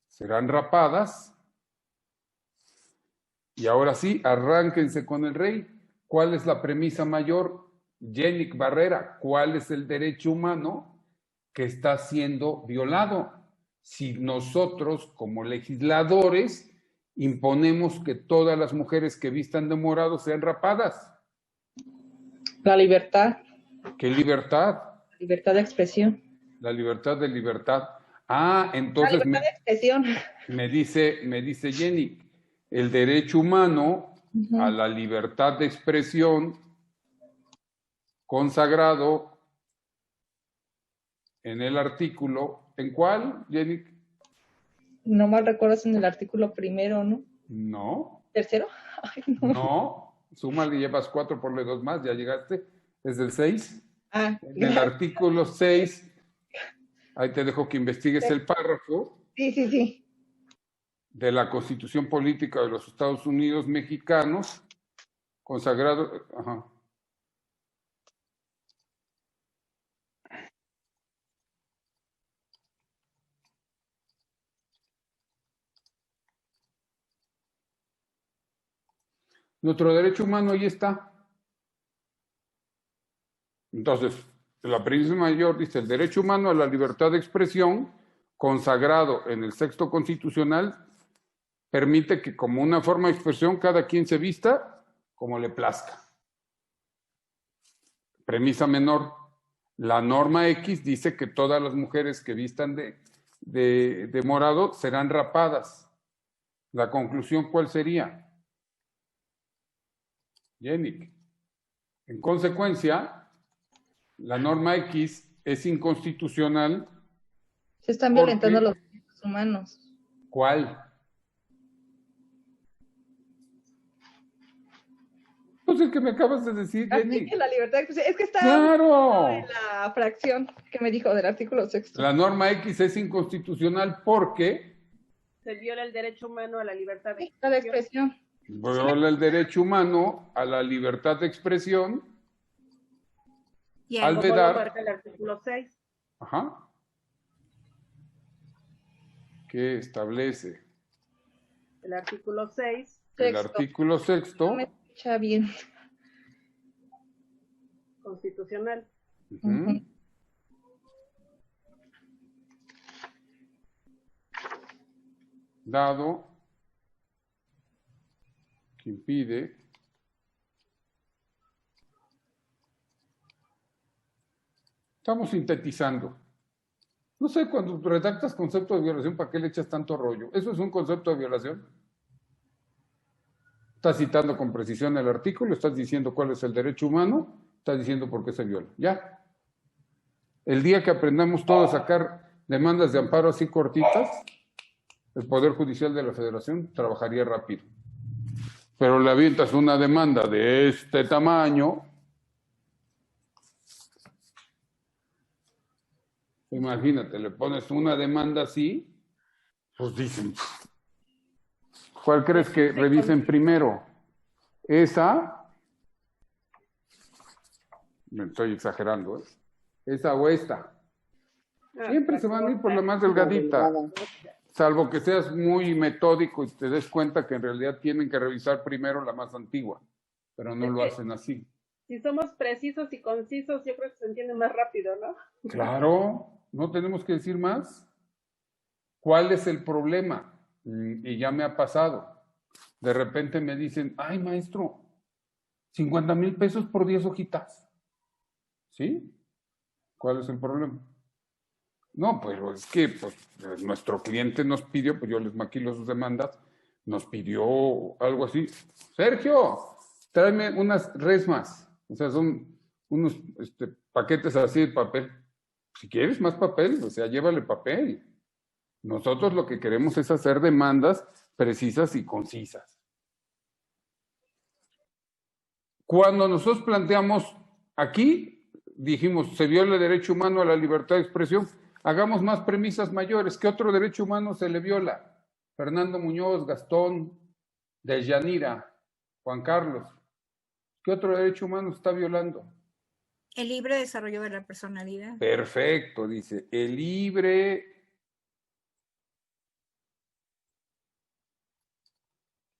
serán rapadas. Y ahora sí, arránquense con el rey. ¿Cuál es la premisa mayor? Yenick Barrera, ¿cuál es el derecho humano que está siendo violado? Si nosotros, como legisladores, imponemos que todas las mujeres que vistan de morado sean rapadas. La libertad. ¿Qué libertad? Libertad de expresión. La libertad de libertad. Ah, entonces La libertad de expresión. me dice Jenny, el derecho humano a la libertad de expresión consagrado en el artículo, ¿en cuál, Jenny? No mal recuerdas en el artículo primero, ¿no? No. ¿Tercero? Ay, no. No, súmale, llevas 4, ponle 2 más, ya llegaste, es del 6. En el artículo 6, ahí te dejo que investigues el párrafo. Sí. De la Constitución Política de los Estados Unidos Mexicanos, consagrado. Ajá. Nuestro derecho humano ahí está. Entonces, la premisa mayor dice: el derecho humano a la libertad de expresión, consagrado en el texto constitucional, permite que como una forma de expresión cada quien se vista como le plazca. Premisa menor. La norma X dice que todas las mujeres que vistan de morado serán rapadas. La conclusión, ¿cuál sería? Yenick. En consecuencia, la norma X es inconstitucional. Se están violentando los derechos humanos. ¿Cuál? Pues el que me acabas de decir, Jenny. La libertad de expresión. Es que está ¡Claro! en la fracción que me dijo del artículo 6. La norma X es inconstitucional porque se viola el derecho humano a la libertad de expresión. Viola el derecho humano a la libertad de expresión. Y al como vedar, lo marca el artículo 6. Ajá. Que establece El artículo 6. El artículo 6. Ya bien. Constitucional. Dado que impide estamos sintetizando. No sé, cuando redactas concepto de violación, ¿para qué le echas tanto rollo? ¿Eso es un concepto de violación? Estás citando con precisión el artículo, estás diciendo cuál es el derecho humano, estás diciendo por qué se viola. Ya. El día que aprendamos todos a sacar demandas de amparo así cortitas, el Poder Judicial de la Federación trabajaría rápido. Pero le avientas una demanda de este tamaño, imagínate, le pones una demanda así, pues dicen, ¿cuál crees que revisen primero? ¿Esa? Me estoy exagerando, ¿eh? ¿Esa o esta? Siempre se van a ir por la más delgadita. salvo que seas muy metódico y te des cuenta que en realidad tienen que revisar primero la más antigua, pero no lo hacen así. Si somos precisos y concisos, yo creo que se entiende más rápido, ¿no? Claro, no tenemos que decir más. ¿Cuál es el problema? Y ya me ha pasado. De repente me dicen, ay, maestro, 50,000 pesos por 10 hojitas. ¿Sí? ¿Cuál es el problema? No, pero es que pues, nuestro cliente nos pidió, pues yo les maquilo sus demandas, nos pidió algo así. Sergio, tráeme unas resmas. O sea, son unos paquetes así de papel. Si quieres más papel, o sea, llévale papel. Nosotros lo que queremos es hacer demandas precisas y concisas. Cuando nosotros planteamos aquí, dijimos, se viola el derecho humano a la libertad de expresión, hagamos más premisas mayores. ¿Qué otro derecho humano se le viola? Fernando Muñoz, Gastón, Deyanira, Juan Carlos. ¿Qué otro derecho humano está violando? El libre desarrollo de la personalidad. Perfecto, dice, el libre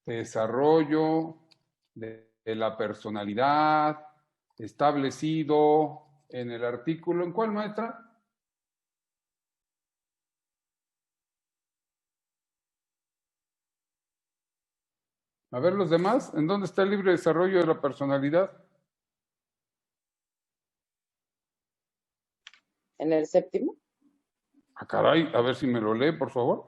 desarrollo de la personalidad establecido en el artículo. ¿En cuál, maestra? A ver los demás, ¿en dónde está el libre desarrollo de la personalidad? ¿En el 7º? Ah, caray, a ver si me lo lee, por favor.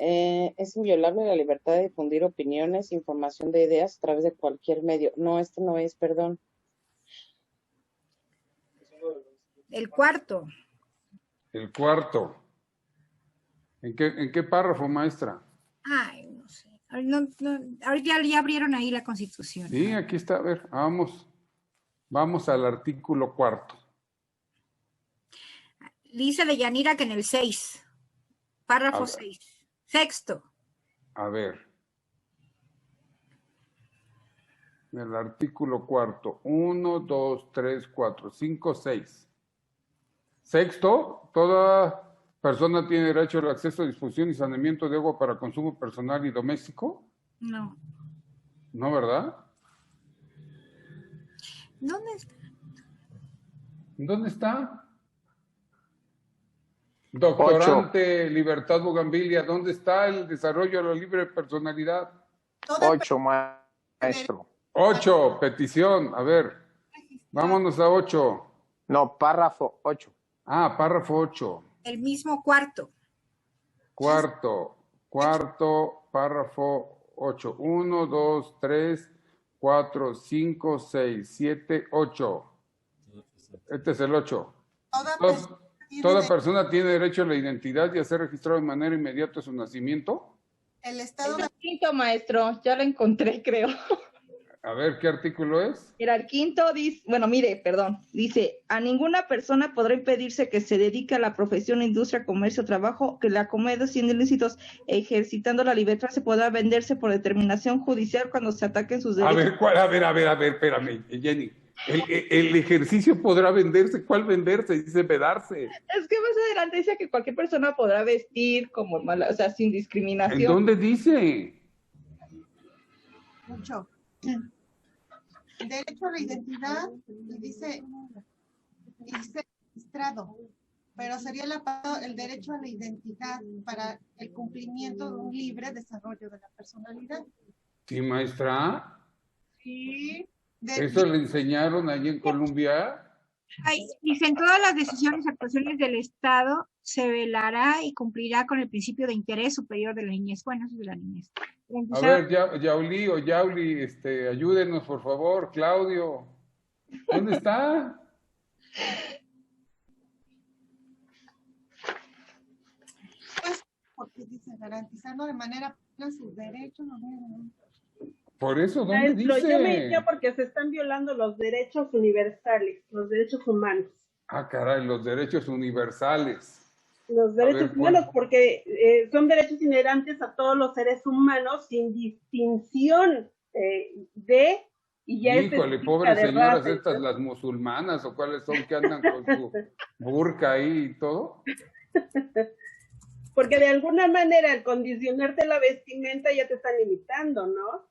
Es inviolable la libertad de difundir opiniones, información de ideas a través de cualquier medio. No, este no es, perdón. El cuarto. El cuarto. ¿En qué párrafo, maestra? Ay, no sé. Ahorita ya abrieron ahí la Constitución. Sí, aquí está, a ver, vamos al artículo cuarto. Dice Deyanira que en el 6, párrafo 6. Sexto. A ver. En el artículo cuarto. 1, 2, 3, 4, 5, 6. Sexto, toda persona tiene derecho al acceso, distribución y saneamiento de agua para consumo personal y doméstico. No. ¿No, verdad? ¿Dónde está? ¿Dónde está? Doctorante 8. Libertad Bugambilia, ¿dónde está el desarrollo de la libre personalidad? 8, maestro. 8, petición, a ver, vámonos a 8. No, párrafo 8. Ah, párrafo 8. El mismo cuarto. Cuarto, párrafo 8. 1, 2, 3, 4, 5, 6, 7, 8. Este es el 8. Toda persona tiene derecho a la identidad y a ser registrado de manera inmediata a su nacimiento. El estado del quinto, maestro, ya lo encontré, creo. A ver, ¿qué artículo es? Era el quinto, dice, a ninguna persona podrá impedirse que se dedique a la profesión, industria, comercio, trabajo, que le acomode siendo ilícitos, ejercitando la libertad, se podrá venderse por determinación judicial cuando se ataquen sus derechos. A ver, espérame, Jenny. El ejercicio podrá venderse. ¿Cuál venderse? Dice vedarse. Es que más adelante dice que cualquier persona podrá vestir como mala, o sea, sin discriminación. ¿En dónde dice? Mucho. Derecho a la identidad, dice registrado, pero sería el derecho a la identidad para el cumplimiento de un libre desarrollo de la personalidad. Sí, maestra. Sí. ¿Eso le enseñaron allí en Colombia? Dicen, todas las decisiones y actuaciones del Estado se velará y cumplirá con el principio de interés superior de la niñez. Bueno, eso es de la niñez. A ver, Yauli, ayúdenos, por favor, Claudio. ¿Dónde está? Pues, porque dice, garantizando de manera plena sus derechos. Por eso, ¿dónde dice? Yo me iría porque se están violando los derechos universales, los derechos humanos. Ah, caray, los derechos universales. Los derechos humanos, porque son derechos inherentes a todos los seres humanos sin distinción de y ya Híjole, pobres señoras estas, las musulmanas, o cuáles son que andan con su burka ahí y todo. Porque de alguna manera al condicionarte la vestimenta ya te están limitando, ¿no?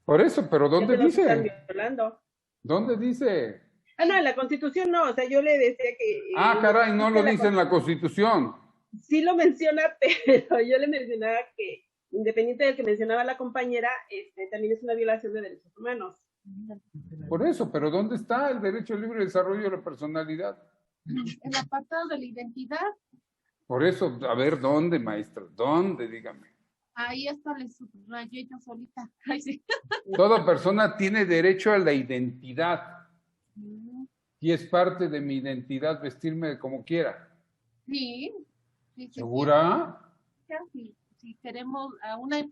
Por eso, pero ¿dónde dice? Están violando. ¿Dónde dice? No, en la Constitución no, o sea, yo le decía que... caray, no lo dice en la Constitución. Sí lo menciona, pero yo le mencionaba que, independiente del que mencionaba la compañera, también es una violación de derechos humanos. Por eso, pero ¿dónde está el derecho al libre desarrollo de la personalidad? En el apartado de la identidad. Por eso, a ver, ¿dónde, maestra? ¿Dónde? Dígame. Ahí está, le subrayé yo solita. Ay, sí. Toda persona tiene derecho a la identidad. Y es parte de mi identidad vestirme como quiera. Sí. ¿Segura? Si queremos a una...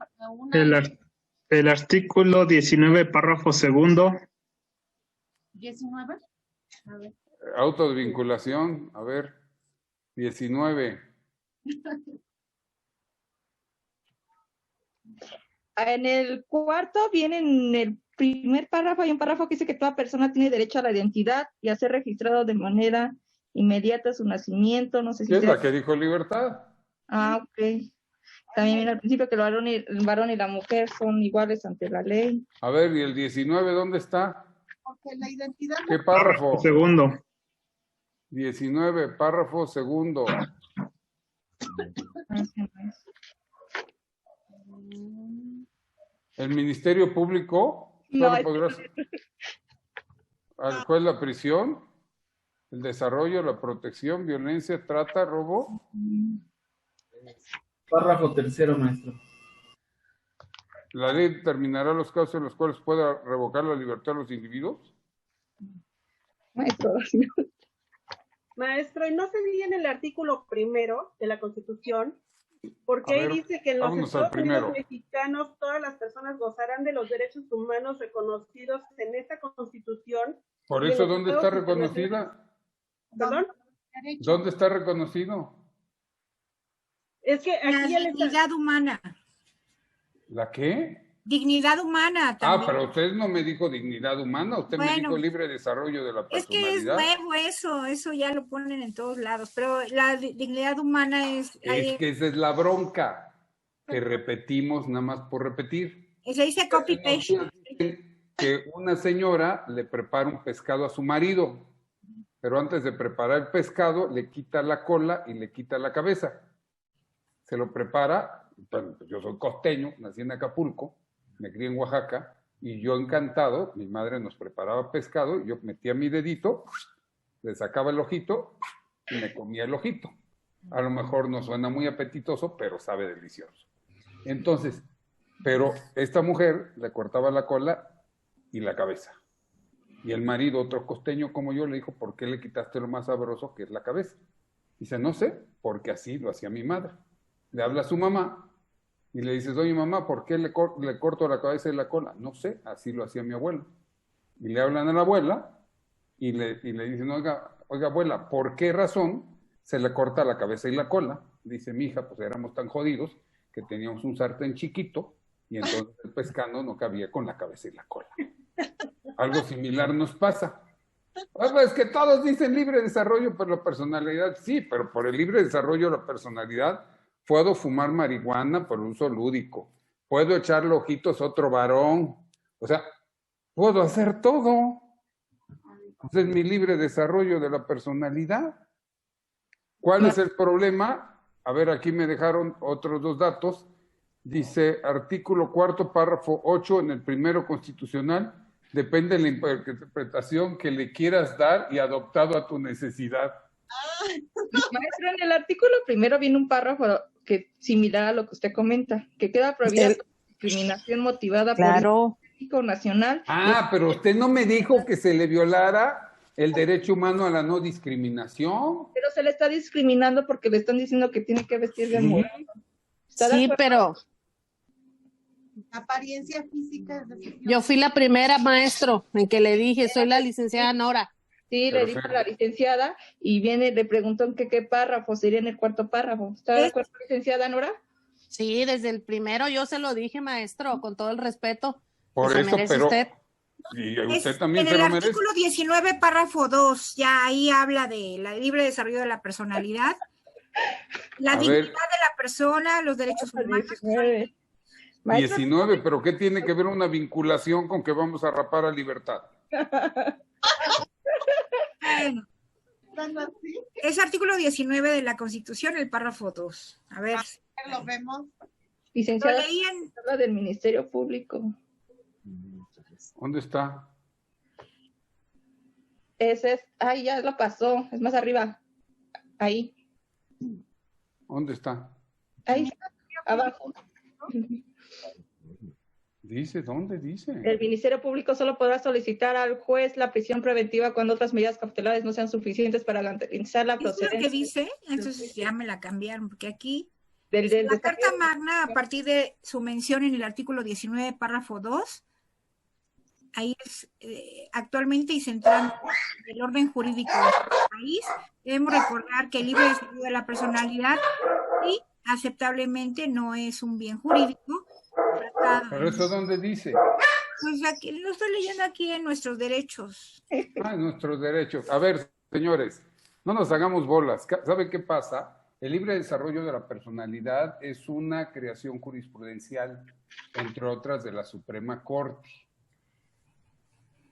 El artículo 19, párrafo segundo. 19. A ver. Autovinculación, a ver. 19. En el cuarto viene en el primer párrafo, hay un párrafo que dice que toda persona tiene derecho a la identidad y a ser registrado de manera inmediata su nacimiento, no sé si ¿Qué es la que dijo libertad? Ok. También viene al principio que el varón y la mujer son iguales ante la ley. A ver, ¿y el 19 dónde está? Porque la identidad... ¿Qué párrafo? Segundo. 19, párrafo segundo. ¿El Ministerio Público? No, ¿Al juez la prisión? ¿El desarrollo, la protección, violencia, trata, robo? Párrafo tercero, maestro. ¿La ley determinará los casos en los cuales pueda revocar la libertad de los individuos? Maestro, y no se dice en el artículo primero de la Constitución, porque ahí dice que en los Estados Unidos mexicanos todas las personas gozarán de los derechos humanos reconocidos en esta Constitución. ¿Por eso dónde está reconocida? ¿Perdón? ¿Dónde está reconocido? Es que aquí la dignidad humana. ¿La qué? Dignidad humana también. Pero usted no me dijo dignidad humana, usted me dijo libre desarrollo de la personalidad. Es que es nuevo eso ya lo ponen en todos lados, pero la dignidad humana es... Es que esa es la bronca, que repetimos nada más por repetir. Y se dice copy-paste. Que una señora le prepara un pescado a su marido, pero antes de preparar el pescado le quita la cola y le quita la cabeza. Se lo prepara, bueno, pues yo soy costeño, nací en Acapulco, me crié en Oaxaca, y yo encantado, mi madre nos preparaba pescado, yo metía mi dedito, le sacaba el ojito y me comía el ojito. A lo mejor no suena muy apetitoso, pero sabe delicioso. Entonces, pero esta mujer le cortaba la cola y la cabeza. Y el marido, otro costeño como yo, le dijo, ¿por qué le quitaste lo más sabroso que es la cabeza? Dice, no sé, porque así lo hacía mi madre. Le habla a su mamá y le dices, oye mamá, ¿por qué le corto la cabeza y la cola? No sé, así lo hacía mi abuelo. Y le hablan a la abuela y le dicen, oiga abuela, ¿por qué razón se le corta la cabeza y la cola? Dice mi hija, pues éramos tan jodidos que teníamos un sartén chiquito y entonces el pescado no cabía con la cabeza y la cola. Algo similar nos pasa. Es que todos dicen libre desarrollo por la personalidad. Sí, pero por el libre desarrollo de la personalidad puedo fumar marihuana por uso lúdico. Puedo echarle ojitos a otro varón. O sea, puedo hacer todo. Ese es mi libre desarrollo de la personalidad. ¿Cuál es el problema? A ver, aquí me dejaron otros dos datos. Dice, artículo 4, párrafo 8, en el primero constitucional, depende de la interpretación que le quieras dar y adoptado a tu necesidad. Maestro, en el artículo primero viene un párrafo que similar a lo que usted comenta, que queda prohibida discriminación motivada por el Público Nacional. Pero usted no me dijo que se le violara el derecho humano a la no discriminación. Pero se le está discriminando porque le están diciendo que tiene que vestir de morado. Sí, pero... Apariencia física. Yo fui la primera, maestro, en que le dije, soy la licenciada Nora. Sí, le dijo a la licenciada y le preguntó en qué párrafo sería en el cuarto párrafo. ¿Está de acuerdo, licenciada Nora? Sí, desde el primero yo se lo dije, maestro, con todo el respeto. Por eso, pero Y usted también se lo merece. En el artículo 19, párrafo 2, ya ahí habla de la libre desarrollo de la personalidad, la dignidad de la persona, los derechos humanos. 19, pero ¿qué tiene que ver una vinculación con que vamos a rapar a Libertad? Bueno, es artículo 19 de la Constitución, el párrafo 2. A ver. Lo vemos. Licenciada, habla del Ministerio Público. ¿Dónde está? Ese es, ay, ya lo pasó, es más arriba. Ahí. ¿Dónde está? Ahí está, abajo. Dice, ¿dónde dice? El Ministerio Público solo podrá solicitar al juez la prisión preventiva cuando otras medidas cautelares no sean suficientes para garantizar la procedencia. ¿Es lo que dice? Entonces ya me la cambiaron, porque aquí la Carta Magna, a partir de su mención en el artículo 19, párrafo 2, ahí es actualmente y centrando el orden jurídico del país, debemos recordar que el libre desarrollo de la personalidad y aceptablemente no es un bien jurídico. ¿Pero eso dónde dice? Pues aquí, lo estoy leyendo aquí en nuestros derechos. Ah, en nuestros derechos. A ver, señores, no nos hagamos bolas. ¿Sabe qué pasa? El libre desarrollo de la personalidad es una creación jurisprudencial, entre otras, de la Suprema Corte.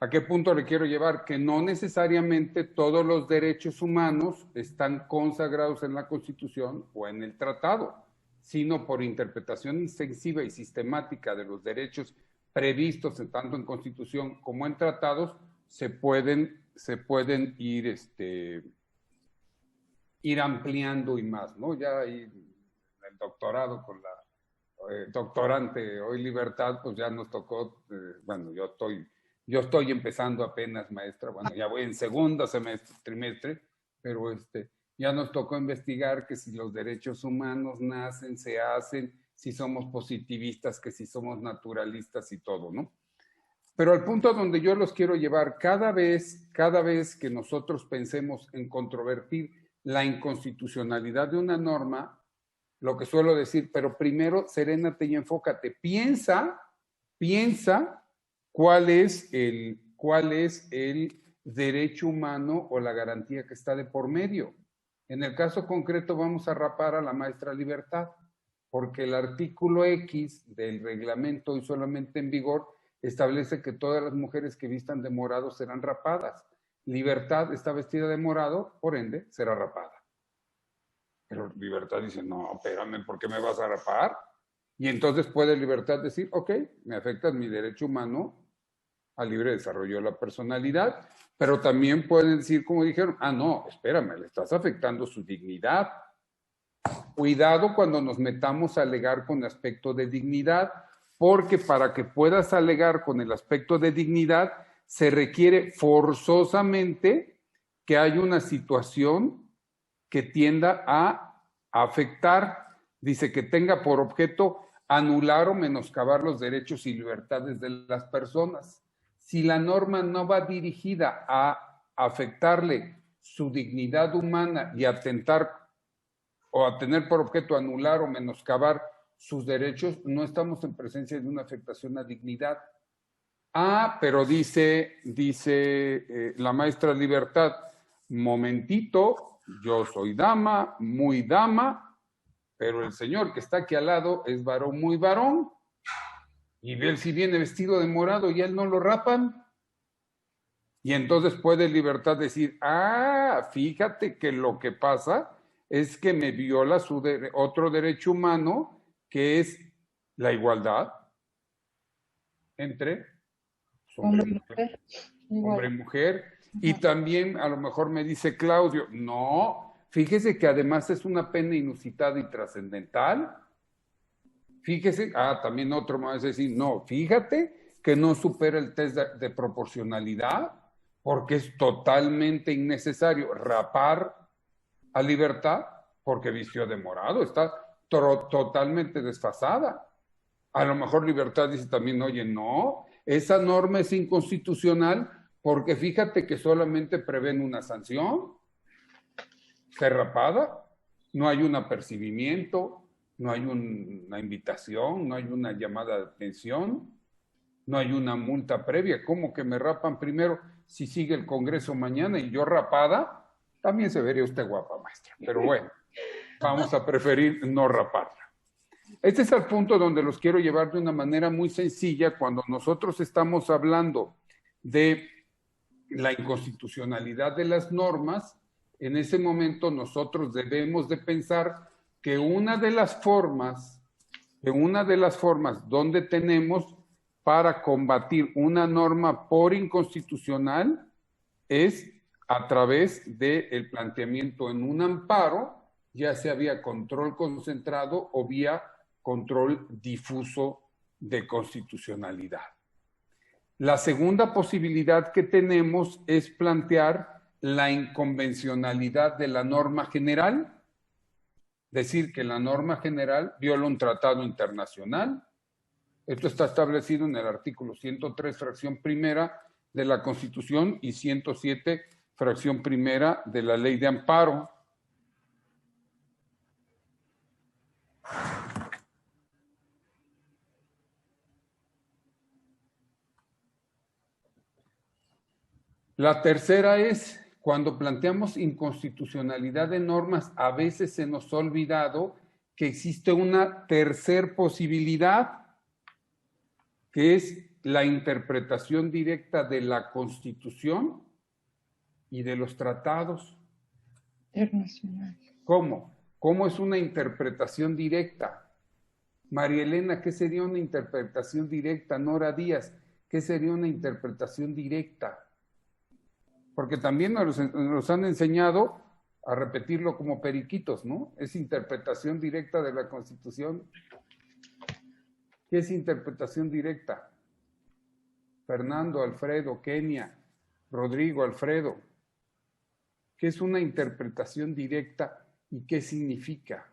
¿A qué punto le quiero llevar? Que no necesariamente todos los derechos humanos están consagrados en la Constitución o en el tratado, sino por interpretación extensiva y sistemática de los derechos previstos tanto en Constitución como en tratados, se pueden ir ampliando y más, ¿no? Ya ahí el doctorado con la doctorante Hoy Libertad, pues ya nos tocó, bueno, yo estoy empezando apenas, maestra, bueno, ya voy en segundo trimestre, pero ya nos tocó investigar que si los derechos humanos nacen, se hacen, si somos positivistas, que si somos naturalistas y todo, ¿no? Pero al punto donde yo los quiero llevar, cada vez que nosotros pensemos en controvertir la inconstitucionalidad de una norma, lo que suelo decir, pero primero serénate y enfócate, piensa cuál es el derecho humano o la garantía que está de por medio. En el caso concreto vamos a rapar a la maestra Libertad, porque el artículo X del reglamento hoy solamente en vigor establece que todas las mujeres que vistan de morado serán rapadas. Libertad está vestida de morado, por ende, será rapada. Pero Libertad dice, no, espérame, ¿por qué me vas a rapar? Y entonces puede Libertad decir, ok, me afecta mi derecho humano al libre desarrollo de la personalidad, pero también pueden decir, como dijeron, no, espérame, le estás afectando su dignidad. Cuidado cuando nos metamos a alegar con aspecto de dignidad, porque para que puedas alegar con el aspecto de dignidad, se requiere forzosamente que haya una situación que tienda a afectar, dice que tenga por objeto anular o menoscabar los derechos y libertades de las personas. Si la norma no va dirigida a afectarle su dignidad humana y atentar o a tener por objeto anular o menoscabar sus derechos, no estamos en presencia de una afectación a dignidad. Pero dice la maestra Libertad, momentito, yo soy dama, muy dama, pero el señor que está aquí al lado es varón, muy varón, y él si viene vestido de morado y él no lo rapan. Y entonces puede Libertad decir, fíjate que lo que pasa es que me viola otro derecho humano, que es la igualdad entre hombre y mujer. Y también a lo mejor me dice Claudio, no, fíjese que además es una pena inusitada y trascendental. Fíjese, también otro me va a decir, no, fíjate que no supera el test de proporcionalidad, porque es totalmente innecesario rapar a Libertad porque vistió de morado, está totalmente desfasada. A lo mejor Libertad dice también, oye, no, esa norma es inconstitucional porque fíjate que solamente prevén una sanción, ser rapada, no hay un apercibimiento, no hay una invitación, no hay una llamada de atención. No hay una multa previa. ¿Cómo que me rapan primero si sigue el Congreso mañana y yo rapada? También se vería usted guapa, maestra. Pero bueno, vamos a preferir no raparla. Este es el punto donde los quiero llevar de una manera muy sencilla. Cuando nosotros estamos hablando de la inconstitucionalidad de las normas, en ese momento nosotros debemos de pensar que una de las formas donde tenemos para combatir una norma por inconstitucional es a través del planteamiento en un amparo, ya sea vía control concentrado o vía control difuso de constitucionalidad. La segunda posibilidad que tenemos es plantear la inconvencionalidad de la norma general, decir que la norma general viola un tratado internacional. Esto está establecido en el artículo 103, fracción primera de la Constitución y 107, fracción primera de la Ley de Amparo. La tercera es, cuando planteamos inconstitucionalidad de normas, a veces se nos ha olvidado que existe una tercer posibilidad, que es la interpretación directa de la Constitución y de los tratados internacionales. ¿Cómo? ¿Cómo es una interpretación directa? María Elena, ¿qué sería una interpretación directa? Nora Díaz, ¿qué sería una interpretación directa? Porque también nos han enseñado a repetirlo como periquitos, ¿no? Es interpretación directa de la Constitución. ¿Qué es interpretación directa? Fernando, Alfredo, Kenia, Rodrigo, Alfredo. ¿Qué es una interpretación directa y qué significa?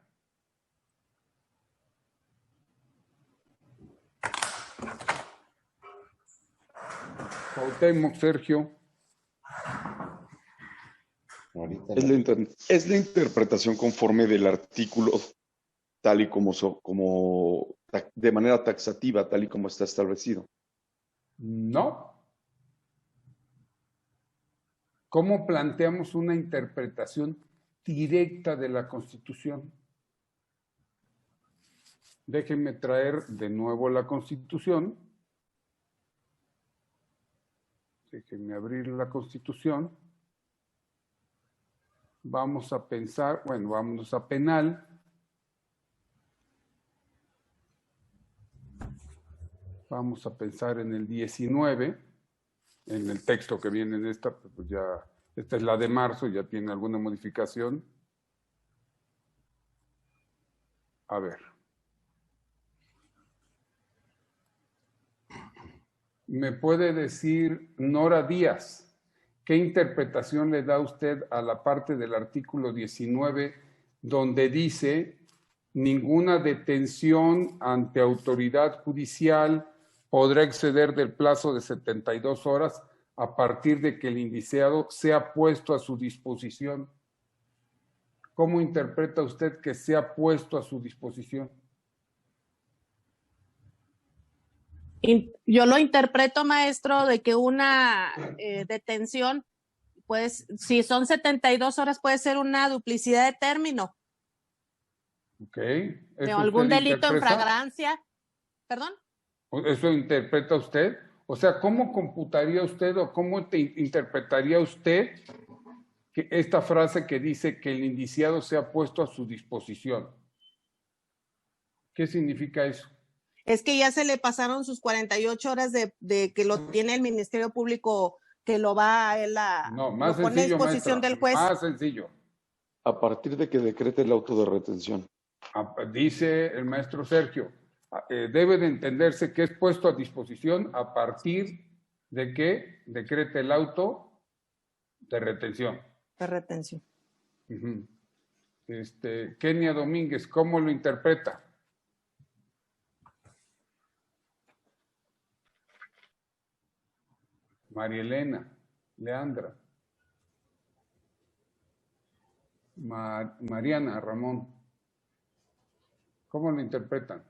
Cuauhtémoc, Sergio. Es la interpretación conforme del artículo tal y como de manera taxativa, tal y como está establecido. No. ¿Cómo planteamos una interpretación directa de la Constitución? Déjenme traer de nuevo la Constitución. Déjenme abrir la Constitución. Vamos a pensar, bueno, vámonos a penal. Vamos a pensar en el 19, en el texto que viene en esta, pues ya, esta es la de marzo, ya tiene alguna modificación. A ver. ¿Me puede decir, Nora Díaz, qué interpretación le da usted a la parte del artículo 19 donde dice ninguna detención ante autoridad judicial podrá exceder del plazo de 72 horas a partir de que el indiciado sea puesto a su disposición? ¿Cómo interpreta usted que sea puesto a su disposición? Yo lo interpreto, maestro, de que una detención, pues, si son 72 horas, puede ser una duplicidad de término. Ok. De algún delito en flagrancia. ¿Perdón? ¿Eso interpreta usted? O sea, ¿cómo computaría usted o cómo interpretaría usted que esta frase que dice que el indiciado sea puesto a su disposición? ¿Qué significa eso? Es que ya se le pasaron sus 48 horas de que lo tiene el Ministerio Público, que lo va a él a más pone a disposición maestra, del juez. Más sencillo. A partir de que decrete el auto de retención. Dice el maestro Sergio, debe de entenderse que es puesto a disposición a partir de que decrete el auto de retención. De retención. Kenia Domínguez, ¿cómo lo interpreta? María Elena, Leandra, Mariana, Ramón, ¿cómo lo interpretan?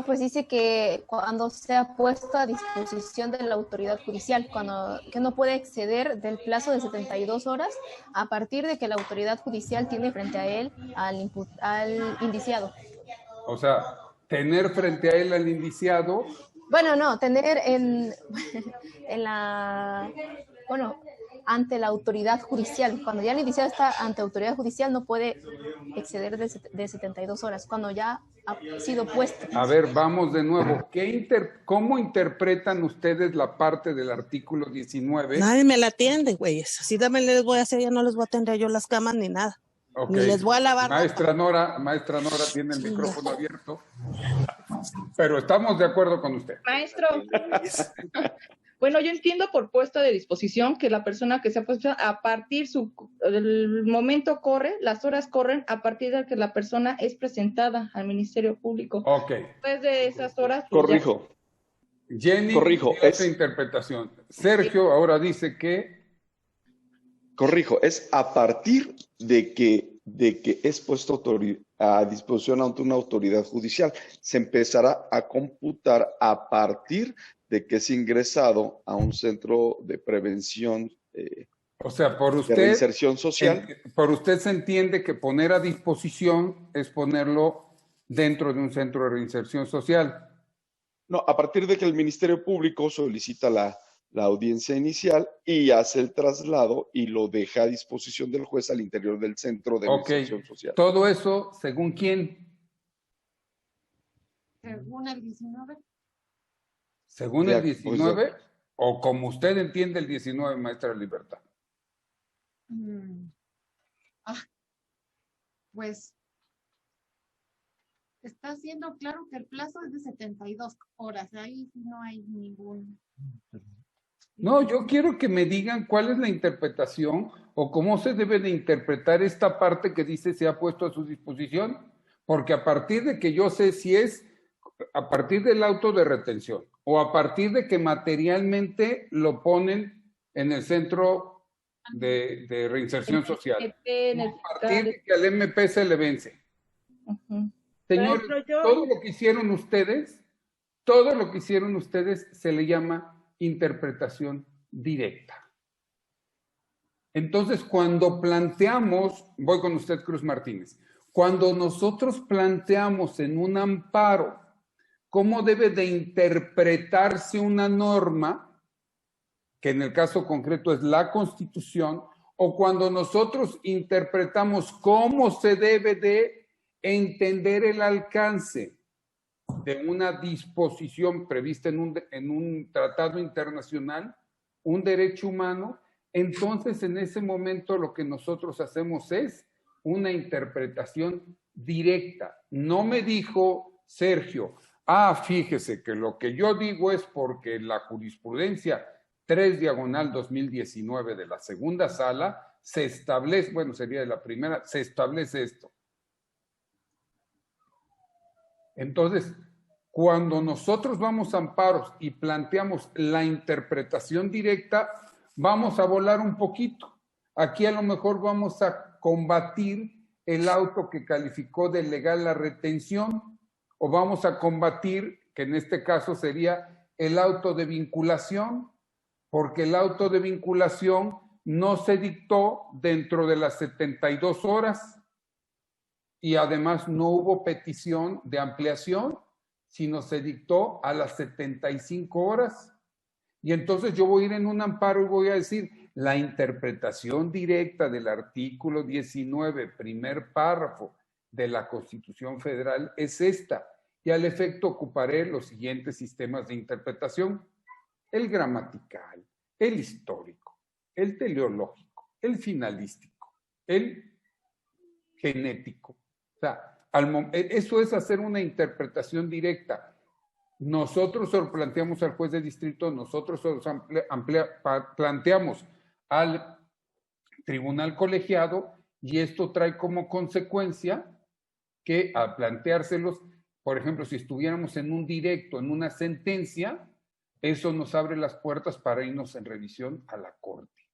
Pues dice que cuando sea puesto a disposición de la autoridad judicial, que no puede exceder del plazo de 72 horas a partir de que la autoridad judicial tiene frente a él al indiciado. O sea, tener frente a él al indiciado. Bueno, no, tener ante la autoridad judicial. Cuando ya el indiciado está ante autoridad judicial, no puede exceder de 72 horas, cuando ya ha sido puesto. A ver, vamos de nuevo. ¿Cómo interpretan ustedes la parte del artículo 19? Nadie me la atiende, güey. Si también les voy a hacer, ya no les voy a atender yo las camas ni nada. Okay. Ni les voy a lavar. Maestra Nora tiene el micrófono abierto. Pero estamos de acuerdo con usted. Maestro. Bueno, yo entiendo por puesto de disposición que la persona que se ha puesto a partir el momento corre, las horas corren a partir de que la persona es presentada al Ministerio Público. Ok. Después de esas horas. Pues corrijo. Jenny, corrijo. Esa interpretación. Sergio ahora dice que. Corrijo, es a partir de que es puesto a disposición ante una autoridad judicial. Se empezará a computar a partir de que es ingresado a un centro de prevención, o sea, por usted, de reinserción social. Por usted se entiende que poner a disposición es ponerlo dentro de un centro de reinserción social. No, a partir de que el Ministerio Público solicita la audiencia inicial y hace el traslado y lo deja a disposición del juez al interior del centro de reinserción social. ¿Todo eso según quién? Según el 19. ¿Según el 19? Pues, ¿o como usted entiende el 19, maestra Libertad? Pues está siendo claro que el plazo es de 72 horas. Ahí no hay ningún... No, yo quiero que me digan cuál es la interpretación o cómo se debe de interpretar esta parte que dice se ha puesto a su disposición, porque a partir de que yo sé si es a partir del auto de retención o a partir de que materialmente lo ponen en el centro de reinserción social, a partir de que al MP se le vence. Señores, todo lo que hicieron ustedes se le llama interpretación directa. Entonces, cuando planteamos, voy con usted, Cruz Martínez, cuando nosotros planteamos en un amparo cómo debe de interpretarse una norma, que en el caso concreto es la Constitución, o cuando nosotros interpretamos cómo se debe de entender el alcance de una disposición prevista en un tratado internacional, un derecho humano, entonces en ese momento lo que nosotros hacemos es una interpretación directa. No me dijo Sergio, fíjese que lo que yo digo es porque la jurisprudencia 3/2019 de la segunda sala se establece, bueno, sería de la primera, se establece esto. Entonces, cuando nosotros vamos a amparos y planteamos la interpretación directa, vamos a volar un poquito. Aquí a lo mejor vamos a combatir el auto que calificó de legal la retención, o vamos a combatir, que en este caso sería el auto de vinculación, porque el auto de vinculación no se dictó dentro de las 72 horas y además no hubo petición de ampliación, sino se dictó a las 75 horas. Y entonces yo voy a ir en un amparo y voy a decir, la interpretación directa del artículo 19, primer párrafo de la Constitución Federal es esta, y al efecto ocuparé los siguientes sistemas de interpretación: el gramatical, el histórico, el teleológico, el finalístico, el genético. O sea, eso es hacer una interpretación directa. Nosotros lo planteamos al juez de distrito, nosotros planteamos al tribunal colegiado, y esto trae como consecuencia que al planteárselos, por ejemplo, si estuviéramos en un directo, en una sentencia, eso nos abre las puertas para irnos en revisión a la corte.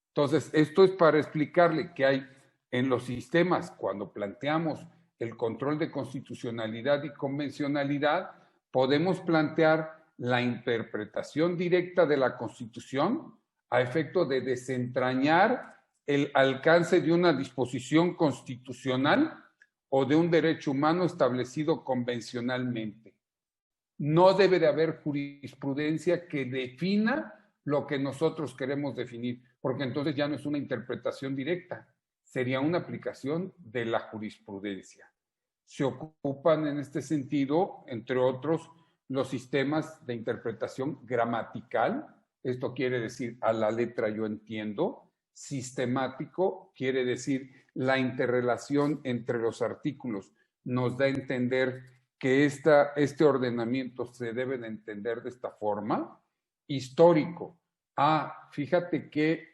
Entonces, esto es para explicarle que hay en los sistemas, cuando planteamos el control de constitucionalidad y convencionalidad, podemos plantear la interpretación directa de la Constitución a efecto de desentrañar el alcance de una disposición constitucional o de un derecho humano establecido convencionalmente. No debe de haber jurisprudencia que defina lo que nosotros queremos definir, porque entonces ya no es una interpretación directa, sería una aplicación de la jurisprudencia. Se ocupan en este sentido, entre otros, los sistemas de interpretación gramatical, esto quiere decir a la letra yo entiendo, sistemático quiere decir la interrelación entre los artículos nos da a entender que este ordenamiento se debe de entender de esta forma. Histórico, fíjate que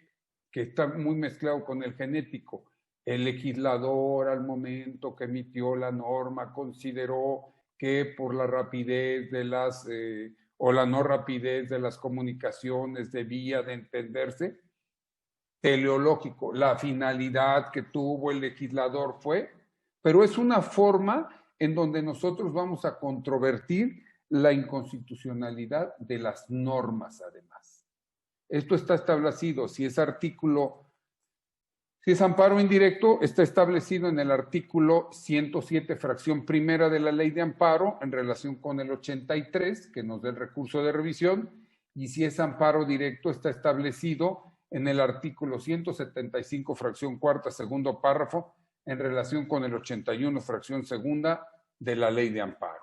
está muy mezclado con el genético. El legislador al momento que emitió la norma consideró que por la rapidez de o la no rapidez de las comunicaciones debía de entenderse. Teleológico, la finalidad que tuvo el legislador fue, pero es una forma en donde nosotros vamos a controvertir la inconstitucionalidad de las normas, además. Esto está establecido, si es amparo indirecto, está establecido en el artículo 107, fracción primera de la Ley de Amparo, en relación con el 83, que nos da el recurso de revisión, y si es amparo directo, está establecido en el artículo 175, fracción cuarta, segundo párrafo, en relación con el 81, fracción segunda de la Ley de Amparo.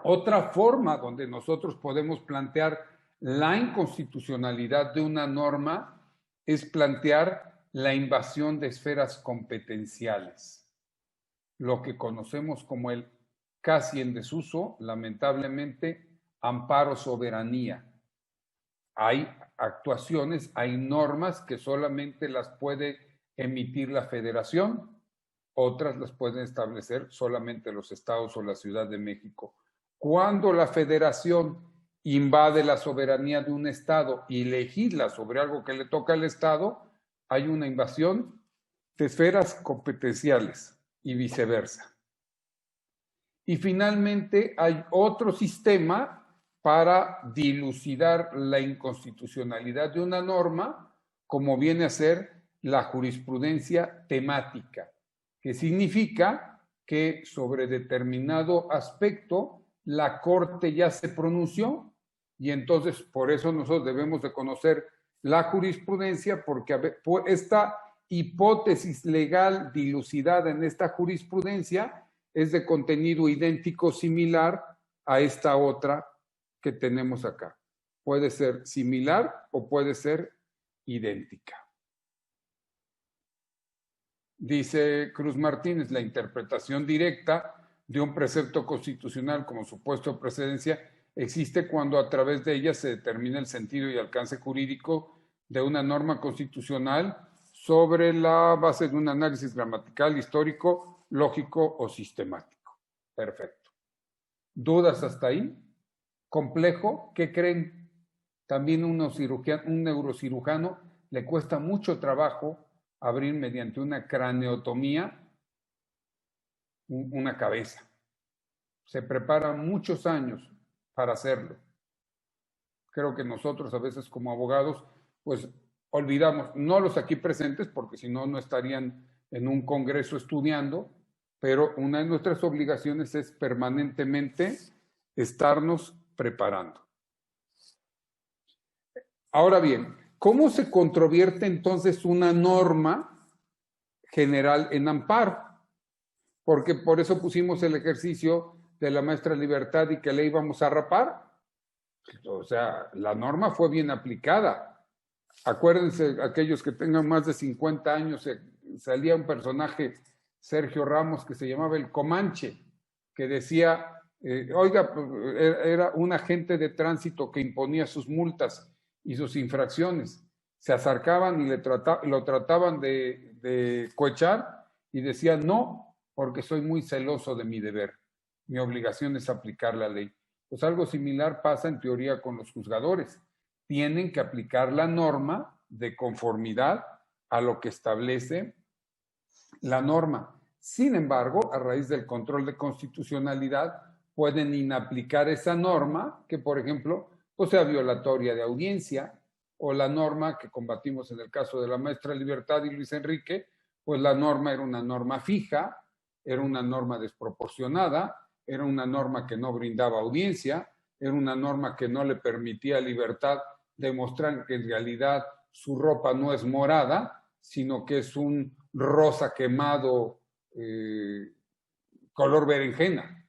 Otra forma donde nosotros podemos plantear la inconstitucionalidad de una norma es plantear la invasión de esferas competenciales, lo que conocemos como el casi en desuso, lamentablemente, amparo soberanía. Hay actuaciones, hay normas que solamente las puede emitir la Federación, otras las pueden establecer solamente los estados o la Ciudad de México. Cuando la Federación invade la soberanía de un estado y legisla sobre algo que le toca al estado, hay una invasión de esferas competenciales y viceversa. Y finalmente hay otro sistema para dilucidar la inconstitucionalidad de una norma, como viene a ser la jurisprudencia temática, que significa que sobre determinado aspecto la Corte ya se pronunció y entonces por eso nosotros debemos de conocer la jurisprudencia, porque esta hipótesis legal dilucidada en esta jurisprudencia es de contenido idéntico, similar a esta otra que tenemos acá. Puede ser similar o puede ser idéntica. Dice Cruz Martínez, la interpretación directa de un precepto constitucional como supuesto de precedencia existe cuando a través de ella se determina el sentido y alcance jurídico de una norma constitucional sobre la base de un análisis gramatical, histórico, lógico o sistemático. Perfecto. ¿Dudas hasta ahí? ¿Complejo? ¿Qué creen? También un neurocirujano le cuesta mucho trabajo abrir mediante una craneotomía una cabeza. Se prepara muchos años para hacerlo. Creo que nosotros a veces como abogados, pues olvidamos, no los aquí presentes, porque si no, no estarían en un congreso estudiando, pero una de nuestras obligaciones es permanentemente estarnos preparando. Ahora bien, ¿cómo se controvierte entonces una norma general en amparo? Porque por eso pusimos el ejercicio de la maestra Libertad y que le íbamos a rapar. O sea, la norma fue bien aplicada. Acuérdense, aquellos que tengan más de 50 años, salía un personaje, Sergio Ramos, que se llamaba el Comanche, que decía, oiga, era un agente de tránsito que imponía sus multas y sus infracciones. Se acercaban y lo trataban de cohechar y decía, no, porque soy muy celoso de mi deber. Mi obligación es aplicar la ley. Pues algo similar pasa en teoría con los juzgadores. Tienen que aplicar la norma de conformidad a lo que establece la norma. Sin embargo, a raíz del control de constitucionalidad, pueden inaplicar esa norma que, por ejemplo, pues sea violatoria de audiencia, o la norma que combatimos en el caso de la maestra Libertad y Luis Enrique, pues la norma era una norma fija, era una norma desproporcionada, era una norma que no brindaba audiencia, era una norma que no le permitía a Libertad demostrar que en realidad su ropa no es morada, sino que es un rosa quemado color berenjena,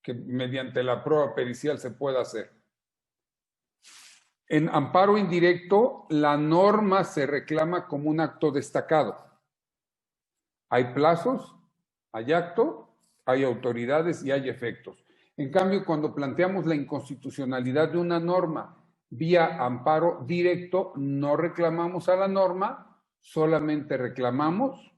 que mediante la prueba pericial se puede hacer. En amparo indirecto, la norma se reclama como un acto destacado. Hay plazos, hay acto, hay autoridades y hay efectos. En cambio, cuando planteamos la inconstitucionalidad de una norma vía amparo directo, no reclamamos a la norma, solamente reclamamos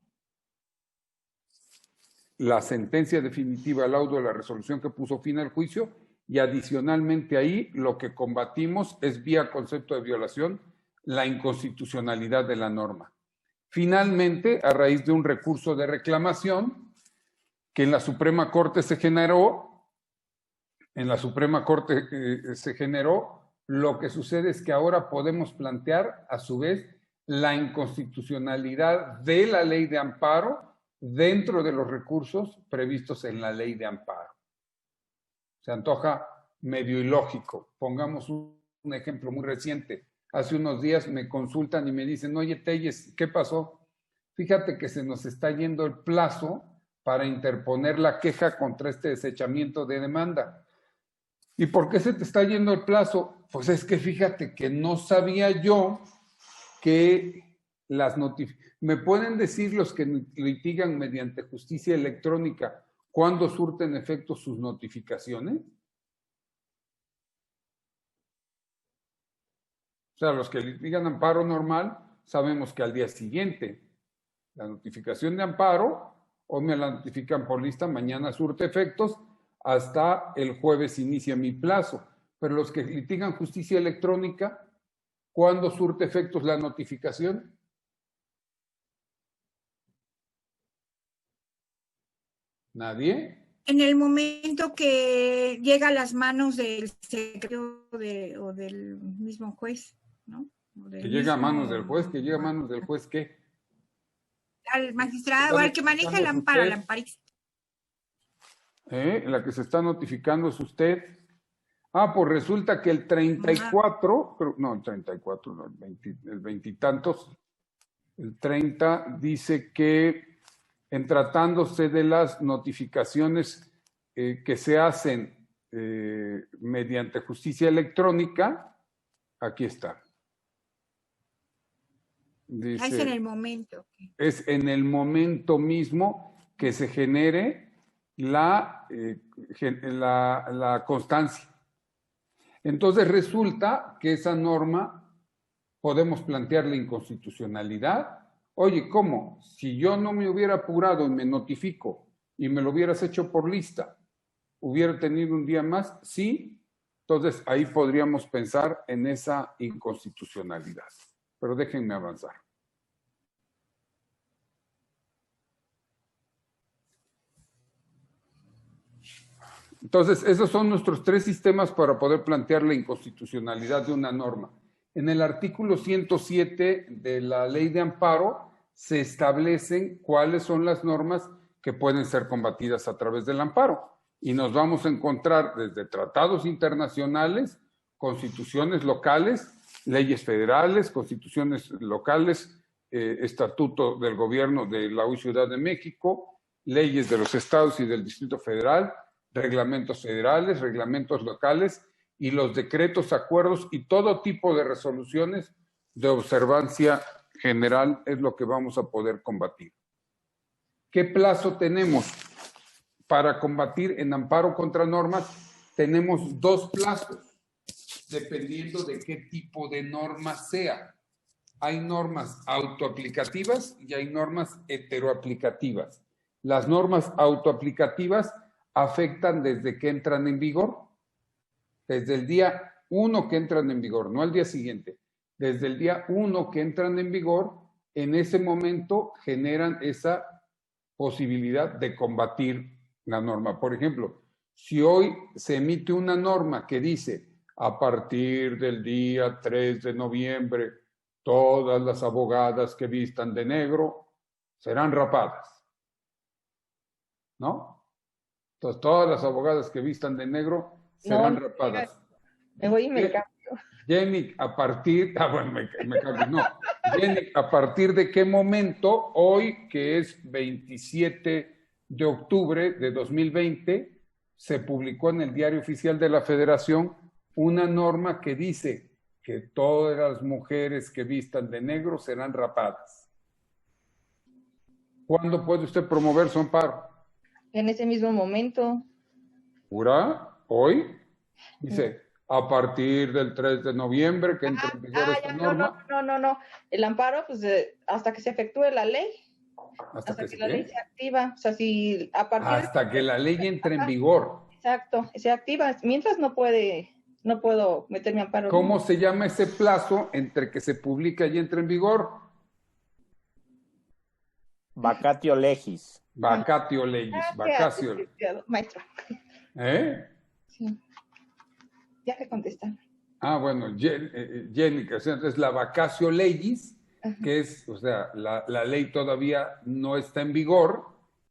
la sentencia definitiva, el laudo de la resolución que puso fin al juicio, y adicionalmente ahí lo que combatimos es vía concepto de violación la inconstitucionalidad de la norma. Finalmente, a raíz de un recurso de reclamación que en la Suprema Corte se generó, lo que sucede es que ahora podemos plantear a su vez la inconstitucionalidad de la ley de amparo dentro de los recursos previstos en la ley de amparo. Se antoja medio ilógico. Pongamos un ejemplo muy reciente. Hace unos días me consultan y me dicen, oye, Telles, ¿qué pasó? Fíjate que se nos está yendo el plazo para interponer la queja contra este desechamiento de demanda. ¿Y por qué se te está yendo el plazo? Pues es que fíjate que no sabía yo que las notificaciones... ¿Me pueden decir los que litigan mediante justicia electrónica cuándo surten efecto sus notificaciones? O sea, los que litigan amparo normal, sabemos que al día siguiente la notificación de amparo, hoy me la notifican por lista, mañana surte efectos, hasta el jueves inicia mi plazo. Pero los que litigan justicia electrónica, ¿cuándo surte efectos la notificación? ¿Nadie? En el momento que llega a las manos del secretario o del mismo juez, ¿no? Que llega a manos del juez, que llega a manos del juez, ¿qué? Al magistrado o al que maneja el amparo, al amparista. La que se está notificando es usted. Ah, pues resulta que el 34, no, el 34, no, el 20 y tantos, el 30 dice que en tratándose de las notificaciones que se hacen mediante justicia electrónica, aquí está. Dice, es en el momento. Es en el momento mismo que se genere la constancia. Entonces resulta que esa norma podemos plantear la inconstitucionalidad. Oye, ¿cómo? Si yo no me hubiera apurado y me notifico y me lo hubieras hecho por lista, ¿hubiera tenido un día más? Sí. Entonces ahí podríamos pensar en esa inconstitucionalidad. Pero déjenme avanzar. Entonces, esos son nuestros tres sistemas para poder plantear la inconstitucionalidad de una norma. En el artículo 107 de la Ley de Amparo se establecen cuáles son las normas que pueden ser combatidas a través del amparo. Y nos vamos a encontrar desde tratados internacionales, constituciones locales, leyes federales, constituciones locales, estatuto del gobierno de la Ciudad de México, leyes de los estados y del Distrito Federal, reglamentos federales, reglamentos locales y los decretos, acuerdos y todo tipo de resoluciones de observancia general es lo que vamos a poder combatir. ¿Qué plazo tenemos para combatir en amparo contra normas? Tenemos 2 plazos, dependiendo de qué tipo de norma sea. Hay normas autoaplicativas y hay normas heteroaplicativas. Las normas autoaplicativas afectan desde que entran en vigor, desde el día 1 que entran en vigor, no al día siguiente. Desde el día 1 que entran en vigor, en ese momento generan esa posibilidad de combatir la norma. Por ejemplo, si hoy se emite una norma que dice a partir del día 3 de noviembre todas las abogadas que vistan de negro serán rapadas, ¿no? Entonces todas las abogadas que vistan de negro serán rapadas. Me voy y me cambio. Jenny, a partir, no. Jenny, ¿a partir de qué momento, hoy que es 27 de octubre de 2020, se publicó en el Diario Oficial de la Federación una norma que dice que todas las mujeres que vistan de negro serán rapadas? ¿Cuándo puede usted promover su amparo? En ese mismo momento. ¿Jura? ¿Hoy? Dice, a partir del 3 de noviembre que entre en vigor esta norma. No. El amparo, pues hasta que se efectúe la ley. Hasta que la ley se activa. O sea, si a partir hasta que la ley entre en vigor. Exacto, se activa. Mientras no puedo meter mi amparo. ¿Cómo se llama ese plazo entre que se publica y entre en vigor? Vacatio legis. Vacatio legis. Vacacio. Maestro. Sí. Ya que contestan. Bueno, Jenny, o sea, es la vacatio legis, que es, o sea, la ley todavía no está en vigor,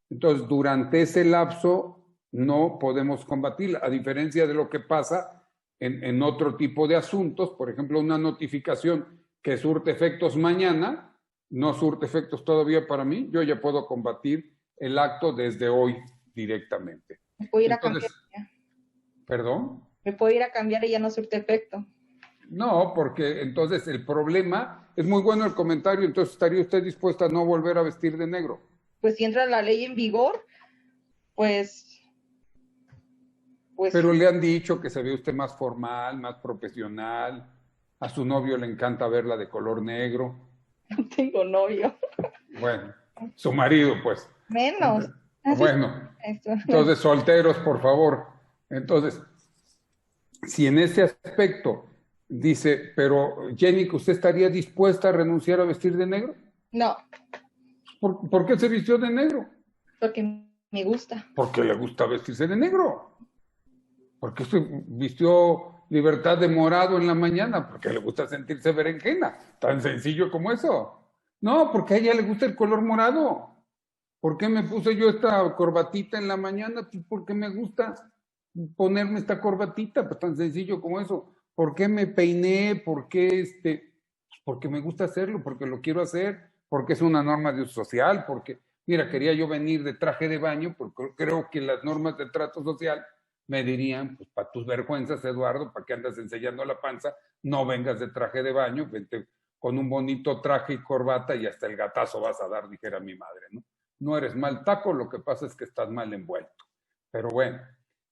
entonces durante ese lapso no podemos combatirla, a diferencia de lo que pasa en otro tipo de asuntos, por ejemplo, una notificación que surte efectos mañana, no surte efectos todavía para mí, yo ya puedo combatir el acto desde hoy directamente. Me puedo ir a cambiar. ¿Perdón? Me puedo ir a cambiar y ya no surte efecto. No, porque entonces el problema, es muy bueno el comentario, entonces ¿estaría usted dispuesta a no volver a vestir de negro? Pues si entra la ley en vigor, pues... Pero le han dicho que se ve usted más formal, más profesional, a su novio le encanta verla de color negro. No tengo novio. Bueno, su marido pues. Menos. Bueno, entonces solteros, por favor. Entonces, si en ese aspecto dice, pero Jenny, ¿usted estaría dispuesta a renunciar a vestir de negro? No. ¿Por qué se vistió de negro? Porque me gusta. Porque le gusta vestirse de negro. Porque usted vistió Libertad de morado en la mañana, porque le gusta sentirse berenjena. Tan sencillo como eso. No, porque a ella le gusta el color morado. ¿Por qué me puse yo esta corbatita en la mañana? Pues porque me gusta ponerme esta corbatita, pues tan sencillo como eso. ¿Por qué me peiné? ¿Por qué porque me gusta hacerlo, porque lo quiero hacer, porque es una norma de uso social, porque, mira, quería yo venir de traje de baño, porque creo que las normas de trato social me dirían, pues para tus vergüenzas, Eduardo, para que andas enseñando la panza, no vengas de traje de baño, vente con un bonito traje y corbata y hasta el gatazo vas a dar, dijera mi madre, ¿no? No eres mal taco, lo que pasa es que estás mal envuelto. Pero bueno,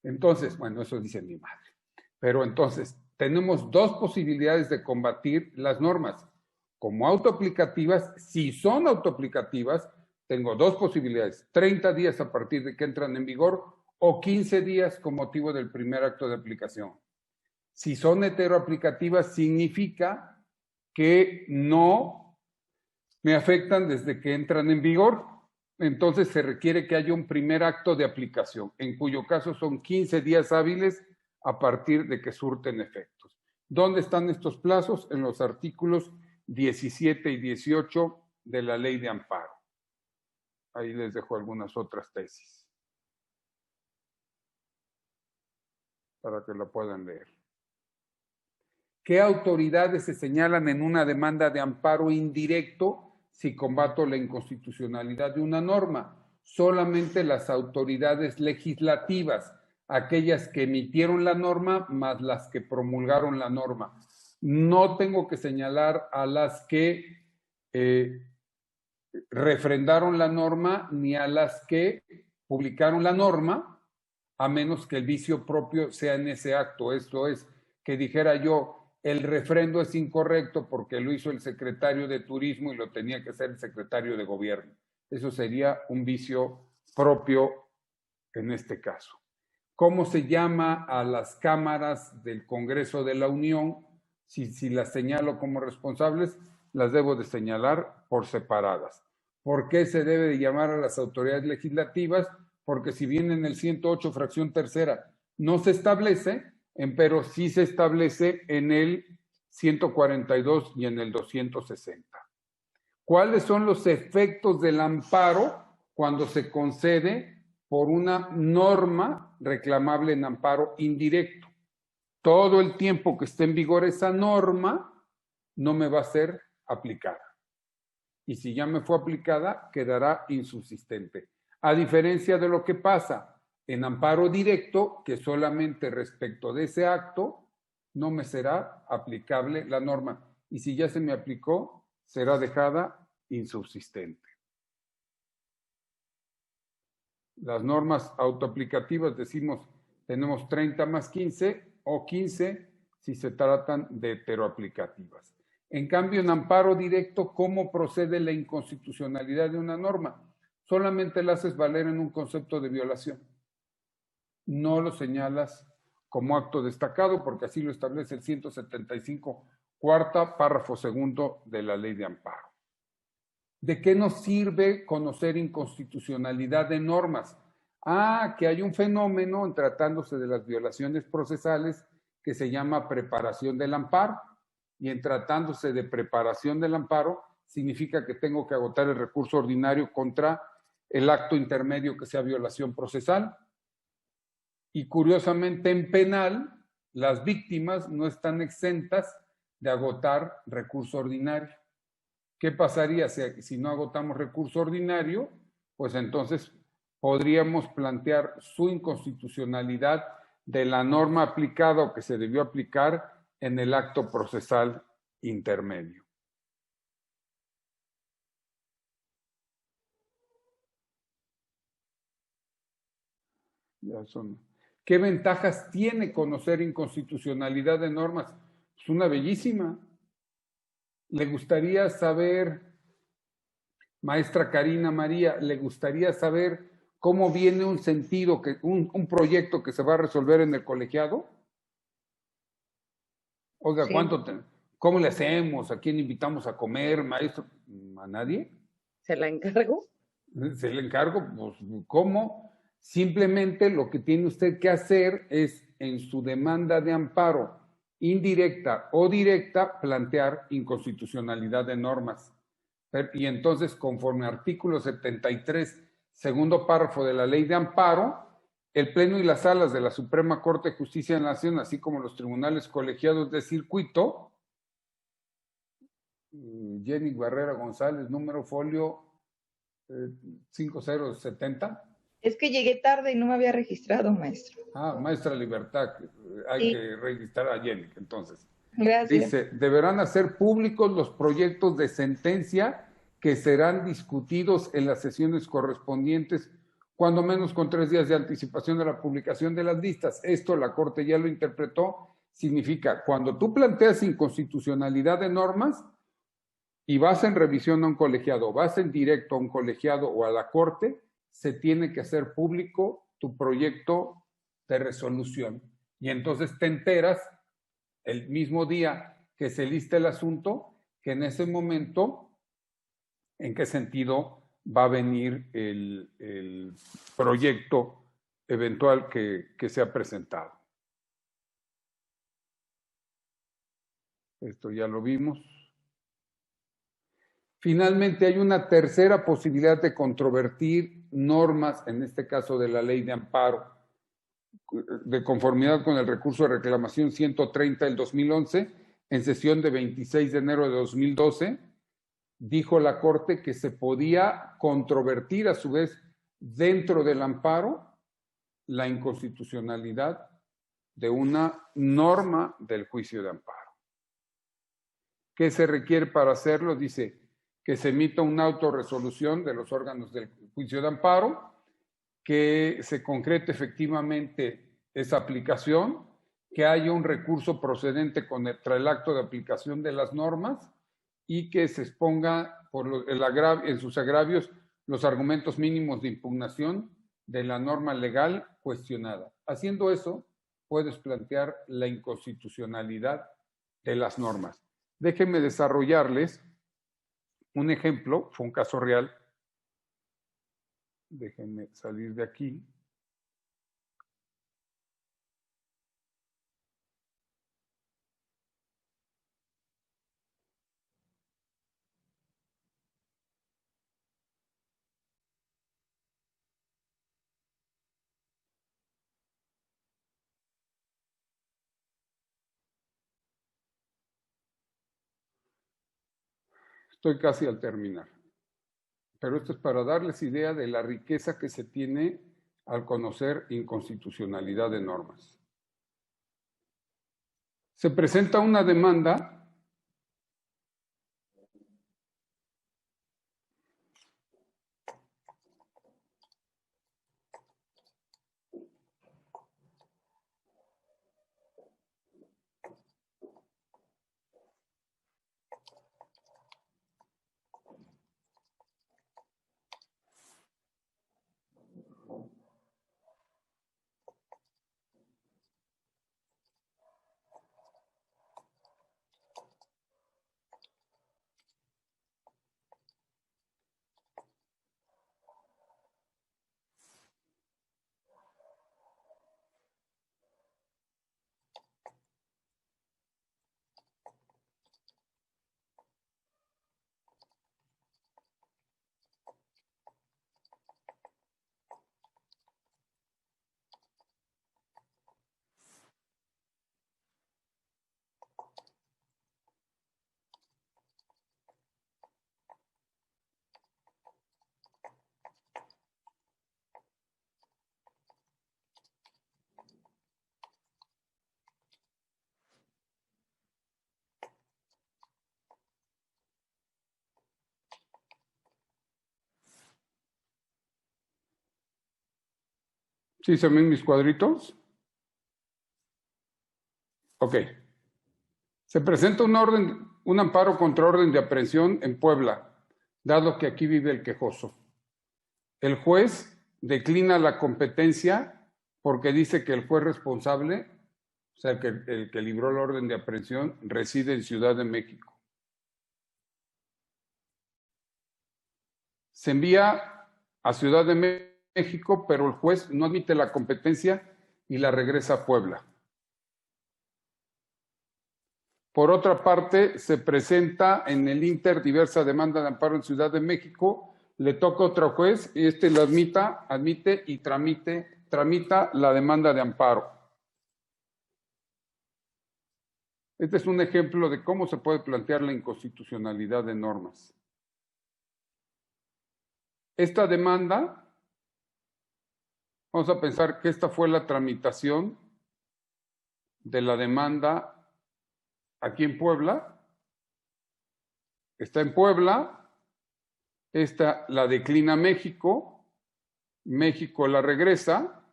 entonces, bueno, eso dice mi madre. Pero entonces, tenemos dos posibilidades de combatir las normas. Como autoaplicativas, si son autoaplicativas, tengo dos posibilidades. 30 días a partir de que entran en vigor o 15 días con motivo del primer acto de aplicación. Si son heteroaplicativas, significa que no me afectan desde que entran en vigor. Entonces se requiere que haya un primer acto de aplicación, en cuyo caso son 15 días hábiles a partir de que surten efectos. ¿Dónde están estos plazos? En los artículos 17 y 18 de la Ley de Amparo. Ahí les dejo algunas otras tesis para que la puedan leer. ¿Qué autoridades se señalan en una demanda de amparo indirecto si combato la inconstitucionalidad de una norma? Solamente las autoridades legislativas, aquellas que emitieron la norma más las que promulgaron la norma. No tengo que señalar a las que refrendaron la norma ni a las que publicaron la norma, a menos que el vicio propio sea en ese acto. Esto es, que dijera yo, el refrendo es incorrecto porque lo hizo el secretario de Turismo y lo tenía que hacer el secretario de Gobierno. Eso sería un vicio propio en este caso. ¿Cómo se llama a las cámaras del Congreso de la Unión? Si las señalo como responsables, las debo de señalar por separadas. ¿Por qué se debe de llamar a las autoridades legislativas? Porque si bien en el 108, fracción tercera, no se establece, pero sí se establece en el 142 y en el 260. ¿Cuáles son los efectos del amparo cuando se concede por una norma reclamable en amparo indirecto? Todo el tiempo que esté en vigor esa norma no me va a ser aplicada. Y si ya me fue aplicada, quedará insubsistente. A diferencia de lo que pasa en amparo directo, que solamente respecto de ese acto no me será aplicable la norma. Y si ya se me aplicó, será dejada insubsistente. Las normas autoaplicativas, decimos, tenemos 30 más 15 o 15 si se tratan de heteroaplicativas. En cambio, en amparo directo, ¿cómo procede la inconstitucionalidad de una norma? Solamente la haces valer en un concepto de violación. No lo señalas como acto destacado, porque así lo establece el 175, cuarta, párrafo segundo de la Ley de Amparo. ¿De qué nos sirve conocer inconstitucionalidad de normas? Que hay un fenómeno en tratándose de las violaciones procesales que se llama preparación del amparo. Y en tratándose de preparación del amparo, significa que tengo que agotar el recurso ordinario contra el acto intermedio que sea violación procesal. Y curiosamente en penal, las víctimas no están exentas de agotar recurso ordinario. ¿Qué pasaría si no agotamos recurso ordinario? Pues entonces podríamos plantear su inconstitucionalidad de la norma aplicada o que se debió aplicar en el acto procesal intermedio. ¿Qué ventajas tiene conocer inconstitucionalidad de normas? Es una bellísima. ¿Le gustaría saber, maestra Karina María, le gustaría saber cómo viene un sentido, un proyecto que se va a resolver en el colegiado? Oiga, sí. ¿Cómo le hacemos? ¿A quién invitamos a comer, maestro? ¿A nadie? ¿Se la encargo? ¿Se la encargo? Pues, ¿cómo? Simplemente lo que tiene usted que hacer es, en su demanda de amparo, indirecta o directa, plantear inconstitucionalidad de normas. Y entonces, conforme artículo 73, segundo párrafo de la Ley de Amparo, el Pleno y las salas de la Suprema Corte de Justicia de la Nación, así como los tribunales colegiados de circuito, Jenny Barrera González, número folio 5070. Es que llegué tarde y no me había registrado, maestro. Maestra Libertad, hay que registrar a Jenny, entonces. Gracias. Dice, deberán hacer públicos los proyectos de sentencia que serán discutidos en las sesiones correspondientes, cuando menos con 3 días de anticipación de la publicación de las listas. Esto la Corte ya lo interpretó, significa, cuando tú planteas inconstitucionalidad de normas y vas en revisión a un colegiado, vas en directo a un colegiado o a la Corte, se tiene que hacer público tu proyecto de resolución. Y entonces te enteras el mismo día que se lista el asunto, que en ese momento, en qué sentido va a venir el proyecto eventual que se ha presentado. Esto ya lo vimos. Finalmente, hay una tercera posibilidad de controvertir normas, en este caso de la Ley de Amparo, de conformidad con el recurso de reclamación 130 del 2011, en sesión de 26 de enero de 2012, dijo la Corte que se podía controvertir a su vez dentro del amparo la inconstitucionalidad de una norma del juicio de amparo. ¿Qué se requiere para hacerlo? Dice que se emita una autorresolución de los órganos del juicio de amparo, que se concrete efectivamente esa aplicación, que haya un recurso procedente contra el acto de aplicación de las normas y que se exponga en sus agravios los argumentos mínimos de impugnación de la norma legal cuestionada. Haciendo eso, puedes plantear la inconstitucionalidad de las normas. Déjenme desarrollarles un ejemplo, fue un caso real Déjenme salir de aquí. Estoy casi al terminar. Pero esto es para darles idea de la riqueza que se tiene al conocer inconstitucionalidad de normas. Se presenta una demanda ¿Sí se ven mis cuadritos? Ok. Se presenta un amparo contra orden de aprehensión en Puebla, dado que aquí vive el quejoso. El juez declina la competencia porque dice que el juez responsable, o sea, el que libró la orden de aprehensión, reside en Ciudad de México. Se envía a Ciudad de México, pero el juez no admite la competencia y la regresa a Puebla. Por otra parte, se presenta en el Inter diversa demanda de amparo en Ciudad de México, le toca a otro juez y la admite y tramita la demanda de amparo. Este es un ejemplo de cómo se puede plantear la inconstitucionalidad de normas. Esta demanda, vamos a pensar que esta fue la tramitación de la demanda aquí en Puebla. Está en Puebla, esta la declina México, México la regresa,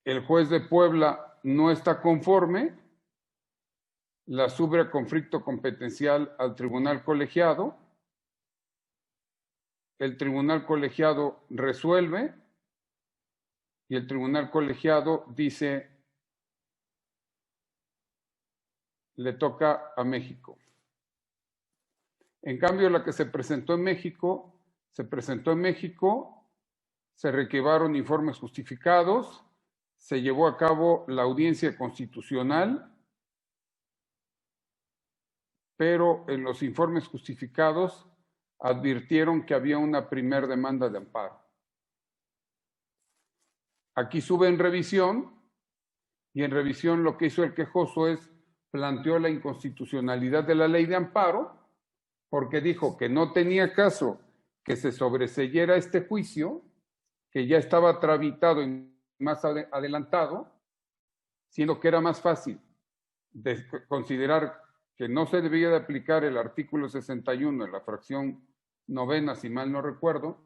el juez de Puebla no está conforme, la sube a conflicto competencial al tribunal colegiado, el tribunal colegiado resuelve y el tribunal colegiado dice, le toca a México. En cambio, la que se presentó en México, se recabaron informes justificados, se llevó a cabo la audiencia constitucional, pero en los informes justificados advirtieron que había una primer demanda de amparo. Aquí sube en revisión, y en revisión lo que hizo el quejoso es planteó la inconstitucionalidad de la ley de amparo, porque dijo que no tenía caso que se sobreseyera este juicio, que ya estaba tramitado y más adelantado, siendo que era más fácil de considerar que no se debía de aplicar el artículo 61 en la fracción novena, si mal no recuerdo,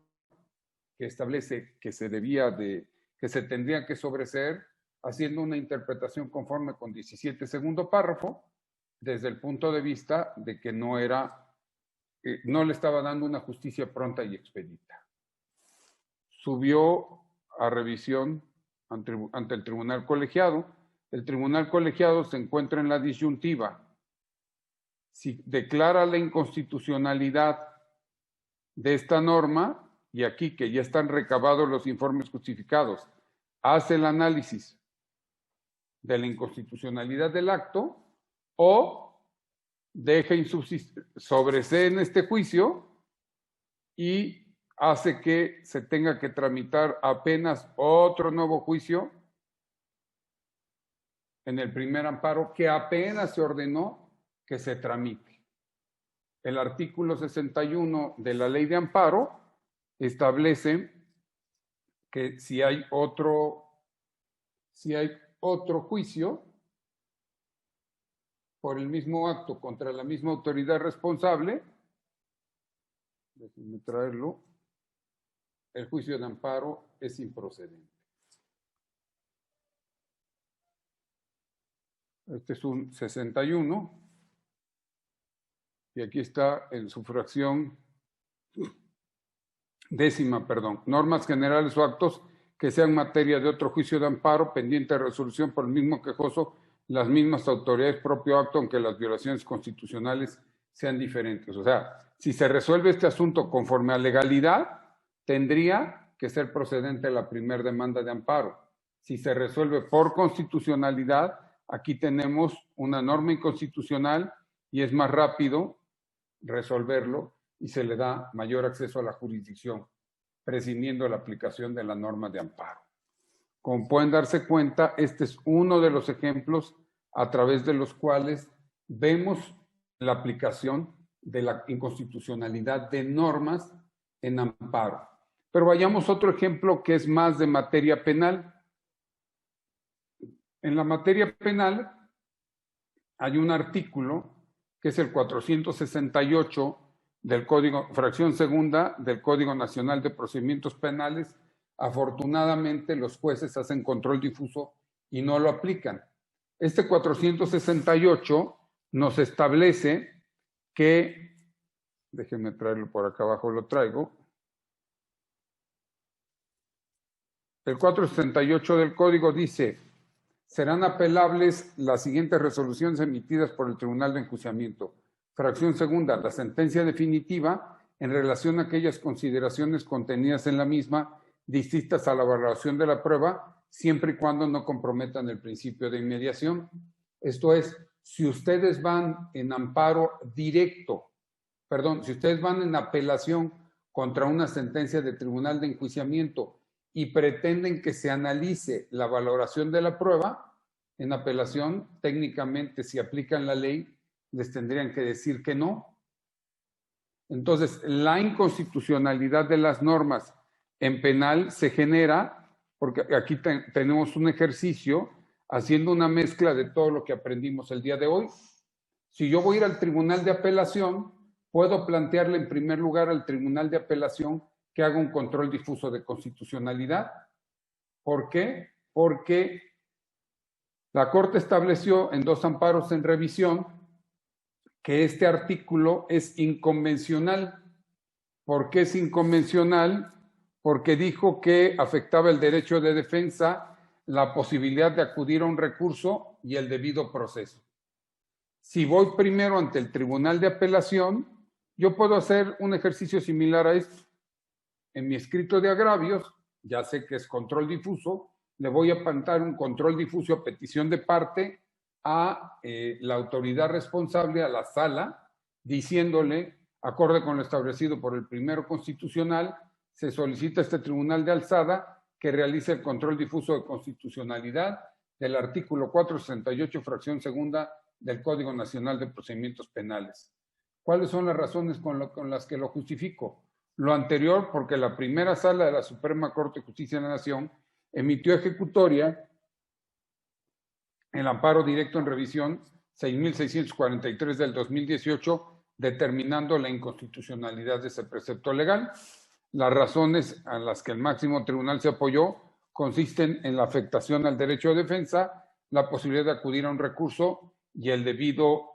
que establece que se tendría que sobreseer, haciendo una interpretación conforme con 17 segundo párrafo, desde el punto de vista de que no le estaba dando una justicia pronta y expedita. Subió a revisión ante el tribunal colegiado. El tribunal colegiado se encuentra en la disyuntiva. Si declara la inconstitucionalidad de esta norma, y aquí que ya están recabados los informes justificados, hace el análisis de la inconstitucionalidad del acto o deja sobresee en este juicio y hace que se tenga que tramitar apenas otro nuevo juicio en el primer amparo que apenas se ordenó que se tramite. El artículo 61 de la Ley de Amparo establece que si hay otro juicio por el mismo acto contra la misma autoridad responsable, déjenme traerlo, el juicio de amparo es improcedente. Este es un 61 y aquí está en su fracción décima, normas generales o actos que sean materia de otro juicio de amparo pendiente de resolución por el mismo quejoso, las mismas autoridades propio acto, aunque las violaciones constitucionales sean diferentes. O sea, si se resuelve este asunto conforme a legalidad, tendría que ser procedente la primera demanda de amparo. Si se resuelve por constitucionalidad, aquí tenemos una norma inconstitucional y es más rápido resolverlo y se le da mayor acceso a la jurisdicción, prescindiendo de la aplicación de la norma de amparo. Como pueden darse cuenta, este es uno de los ejemplos a través de los cuales vemos la aplicación de la inconstitucionalidad de normas en amparo. Pero vayamos a otro ejemplo que es más de materia penal. En la materia penal hay un artículo que es el 468 del Código, fracción segunda del Código Nacional de Procedimientos Penales. Afortunadamente los jueces hacen control difuso y no lo aplican. Este 468 nos establece que, déjenme traerlo por acá abajo, lo traigo. El 468 del Código dice: serán apelables las siguientes resoluciones emitidas por el Tribunal de Enjuiciamiento. Fracción segunda, la sentencia definitiva en relación a aquellas consideraciones contenidas en la misma distintas a la valoración de la prueba, siempre y cuando no comprometan el principio de inmediación. Esto es, si ustedes van en amparo directo, si ustedes van en apelación contra una sentencia de Tribunal de Enjuiciamiento y pretenden que se analice la valoración de la prueba, en apelación, técnicamente, si aplican la ley, les tendrían que decir que no. Entonces, la inconstitucionalidad de las normas en penal se genera, porque aquí tenemos un ejercicio haciendo una mezcla de todo lo que aprendimos el día de hoy. Si yo voy a ir al Tribunal de Apelación, puedo plantearle en primer lugar al Tribunal de Apelación que haga un control difuso de constitucionalidad. ¿Por qué? Porque la Corte estableció en 2 amparos en revisión que este artículo es inconvencional. ¿Por qué es inconvencional? Porque dijo que afectaba el derecho de defensa, la posibilidad de acudir a un recurso y el debido proceso. Si voy primero ante el Tribunal de Apelación, yo puedo hacer un ejercicio similar a esto. En mi escrito de agravios, ya sé que es control difuso, le voy a plantear un control difuso a petición de parte a la autoridad responsable, a la sala, diciéndole, acorde con lo establecido por el primero constitucional, se solicita a este tribunal de alzada que realice el control difuso de constitucionalidad del artículo 468, fracción segunda del Código Nacional de Procedimientos Penales. ¿Cuáles son las razones con las que lo justifico? Lo anterior, porque la primera sala de la Suprema Corte de Justicia de la Nación emitió ejecutoria el amparo directo en revisión 6.643 del 2018, determinando la inconstitucionalidad de ese precepto legal. Las razones a las que el máximo tribunal se apoyó consisten en la afectación al derecho de defensa, la posibilidad de acudir a un recurso y el debido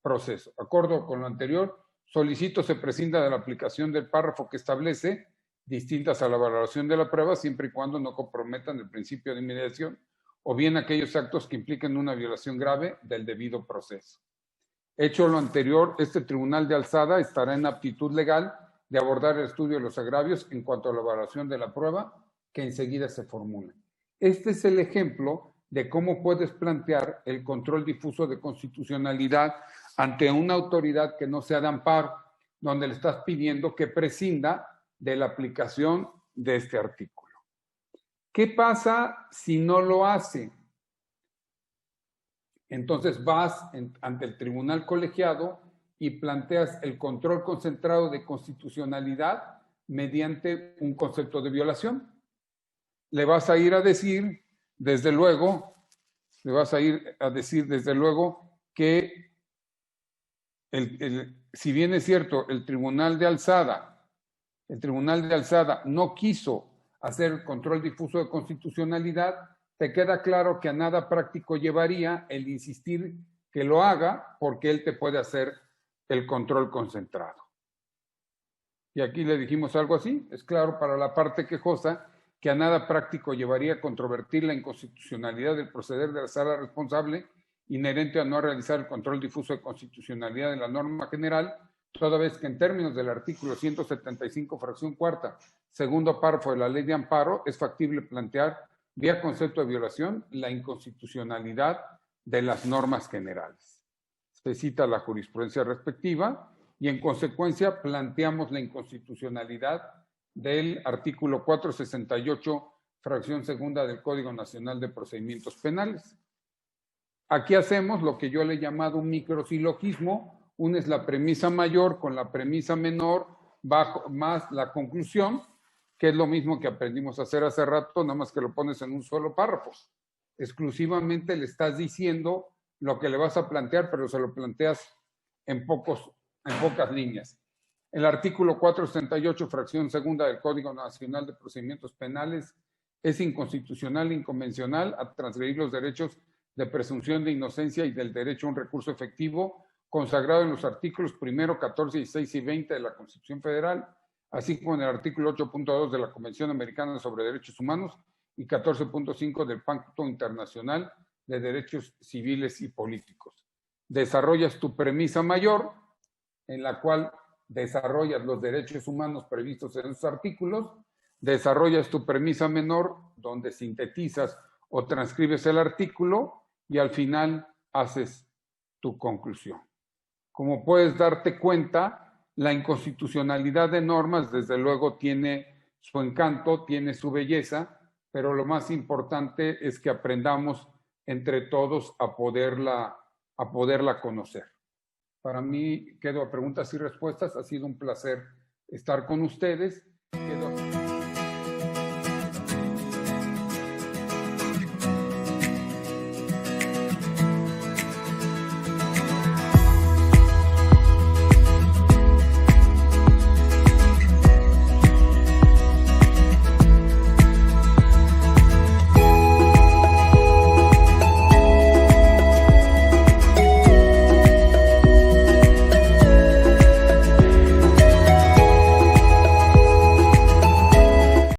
proceso. De acuerdo con lo anterior, solicito se prescinda de la aplicación del párrafo que establece distintas a la valoración de la prueba, siempre y cuando no comprometan el principio de inmediación o bien aquellos actos que impliquen una violación grave del debido proceso. Hecho lo anterior, este tribunal de alzada estará en aptitud legal de abordar el estudio de los agravios en cuanto a la evaluación de la prueba que enseguida se formula. Este es el ejemplo de cómo puedes plantear el control difuso de constitucionalidad ante una autoridad que no sea de amparo, donde le estás pidiendo que prescinda de la aplicación de este artículo. ¿Qué pasa si no lo hace? Entonces vas ante el tribunal colegiado y planteas el control concentrado de constitucionalidad mediante un concepto de violación. Le vas a ir a decir, desde luego, que si bien es cierto, el Tribunal de Alzada no quiso hacer el control difuso de constitucionalidad, te queda claro que a nada práctico llevaría el insistir que lo haga, porque él te puede hacer el control concentrado. Y aquí le dijimos algo así, es claro para la parte quejosa que a nada práctico llevaría a controvertir la inconstitucionalidad del proceder de la sala responsable inherente a no realizar el control difuso de constitucionalidad de la norma general, toda vez que en términos del artículo 175, fracción cuarta, segundo párrafo de la ley de amparo, es factible plantear, vía concepto de violación, la inconstitucionalidad de las normas generales. Se cita la jurisprudencia respectiva y en consecuencia planteamos la inconstitucionalidad del artículo 468, fracción segunda del Código Nacional de Procedimientos Penales. Aquí hacemos lo que yo le he llamado un microsilogismo. Unes la premisa mayor con la premisa menor más la conclusión, que es lo mismo que aprendimos a hacer hace rato, nada más que lo pones en un solo párrafo. Exclusivamente le estás diciendo lo que le vas a plantear, pero se lo planteas en pocas líneas. El artículo 468, fracción segunda del Código Nacional de Procedimientos Penales es inconstitucional e inconvencional a transgredir los derechos de presunción de inocencia y del derecho a un recurso efectivo consagrado en los artículos 1, 14, 16 y 20 de la Constitución Federal, así como en el artículo 8.2 de la Convención Americana sobre Derechos Humanos y 14.5 del Pacto Internacional de Derechos Civiles y Políticos. Desarrollas tu premisa mayor, en la cual desarrollas los derechos humanos previstos en esos artículos, desarrollas tu premisa menor, donde sintetizas o transcribes el artículo y al final haces tu conclusión. Como puedes darte cuenta, la inconstitucionalidad de normas desde luego tiene su encanto, tiene su belleza, pero lo más importante es que aprendamos entre todos a poderla conocer. Para mí quedo a preguntas y respuestas, ha sido un placer estar con ustedes. Quedo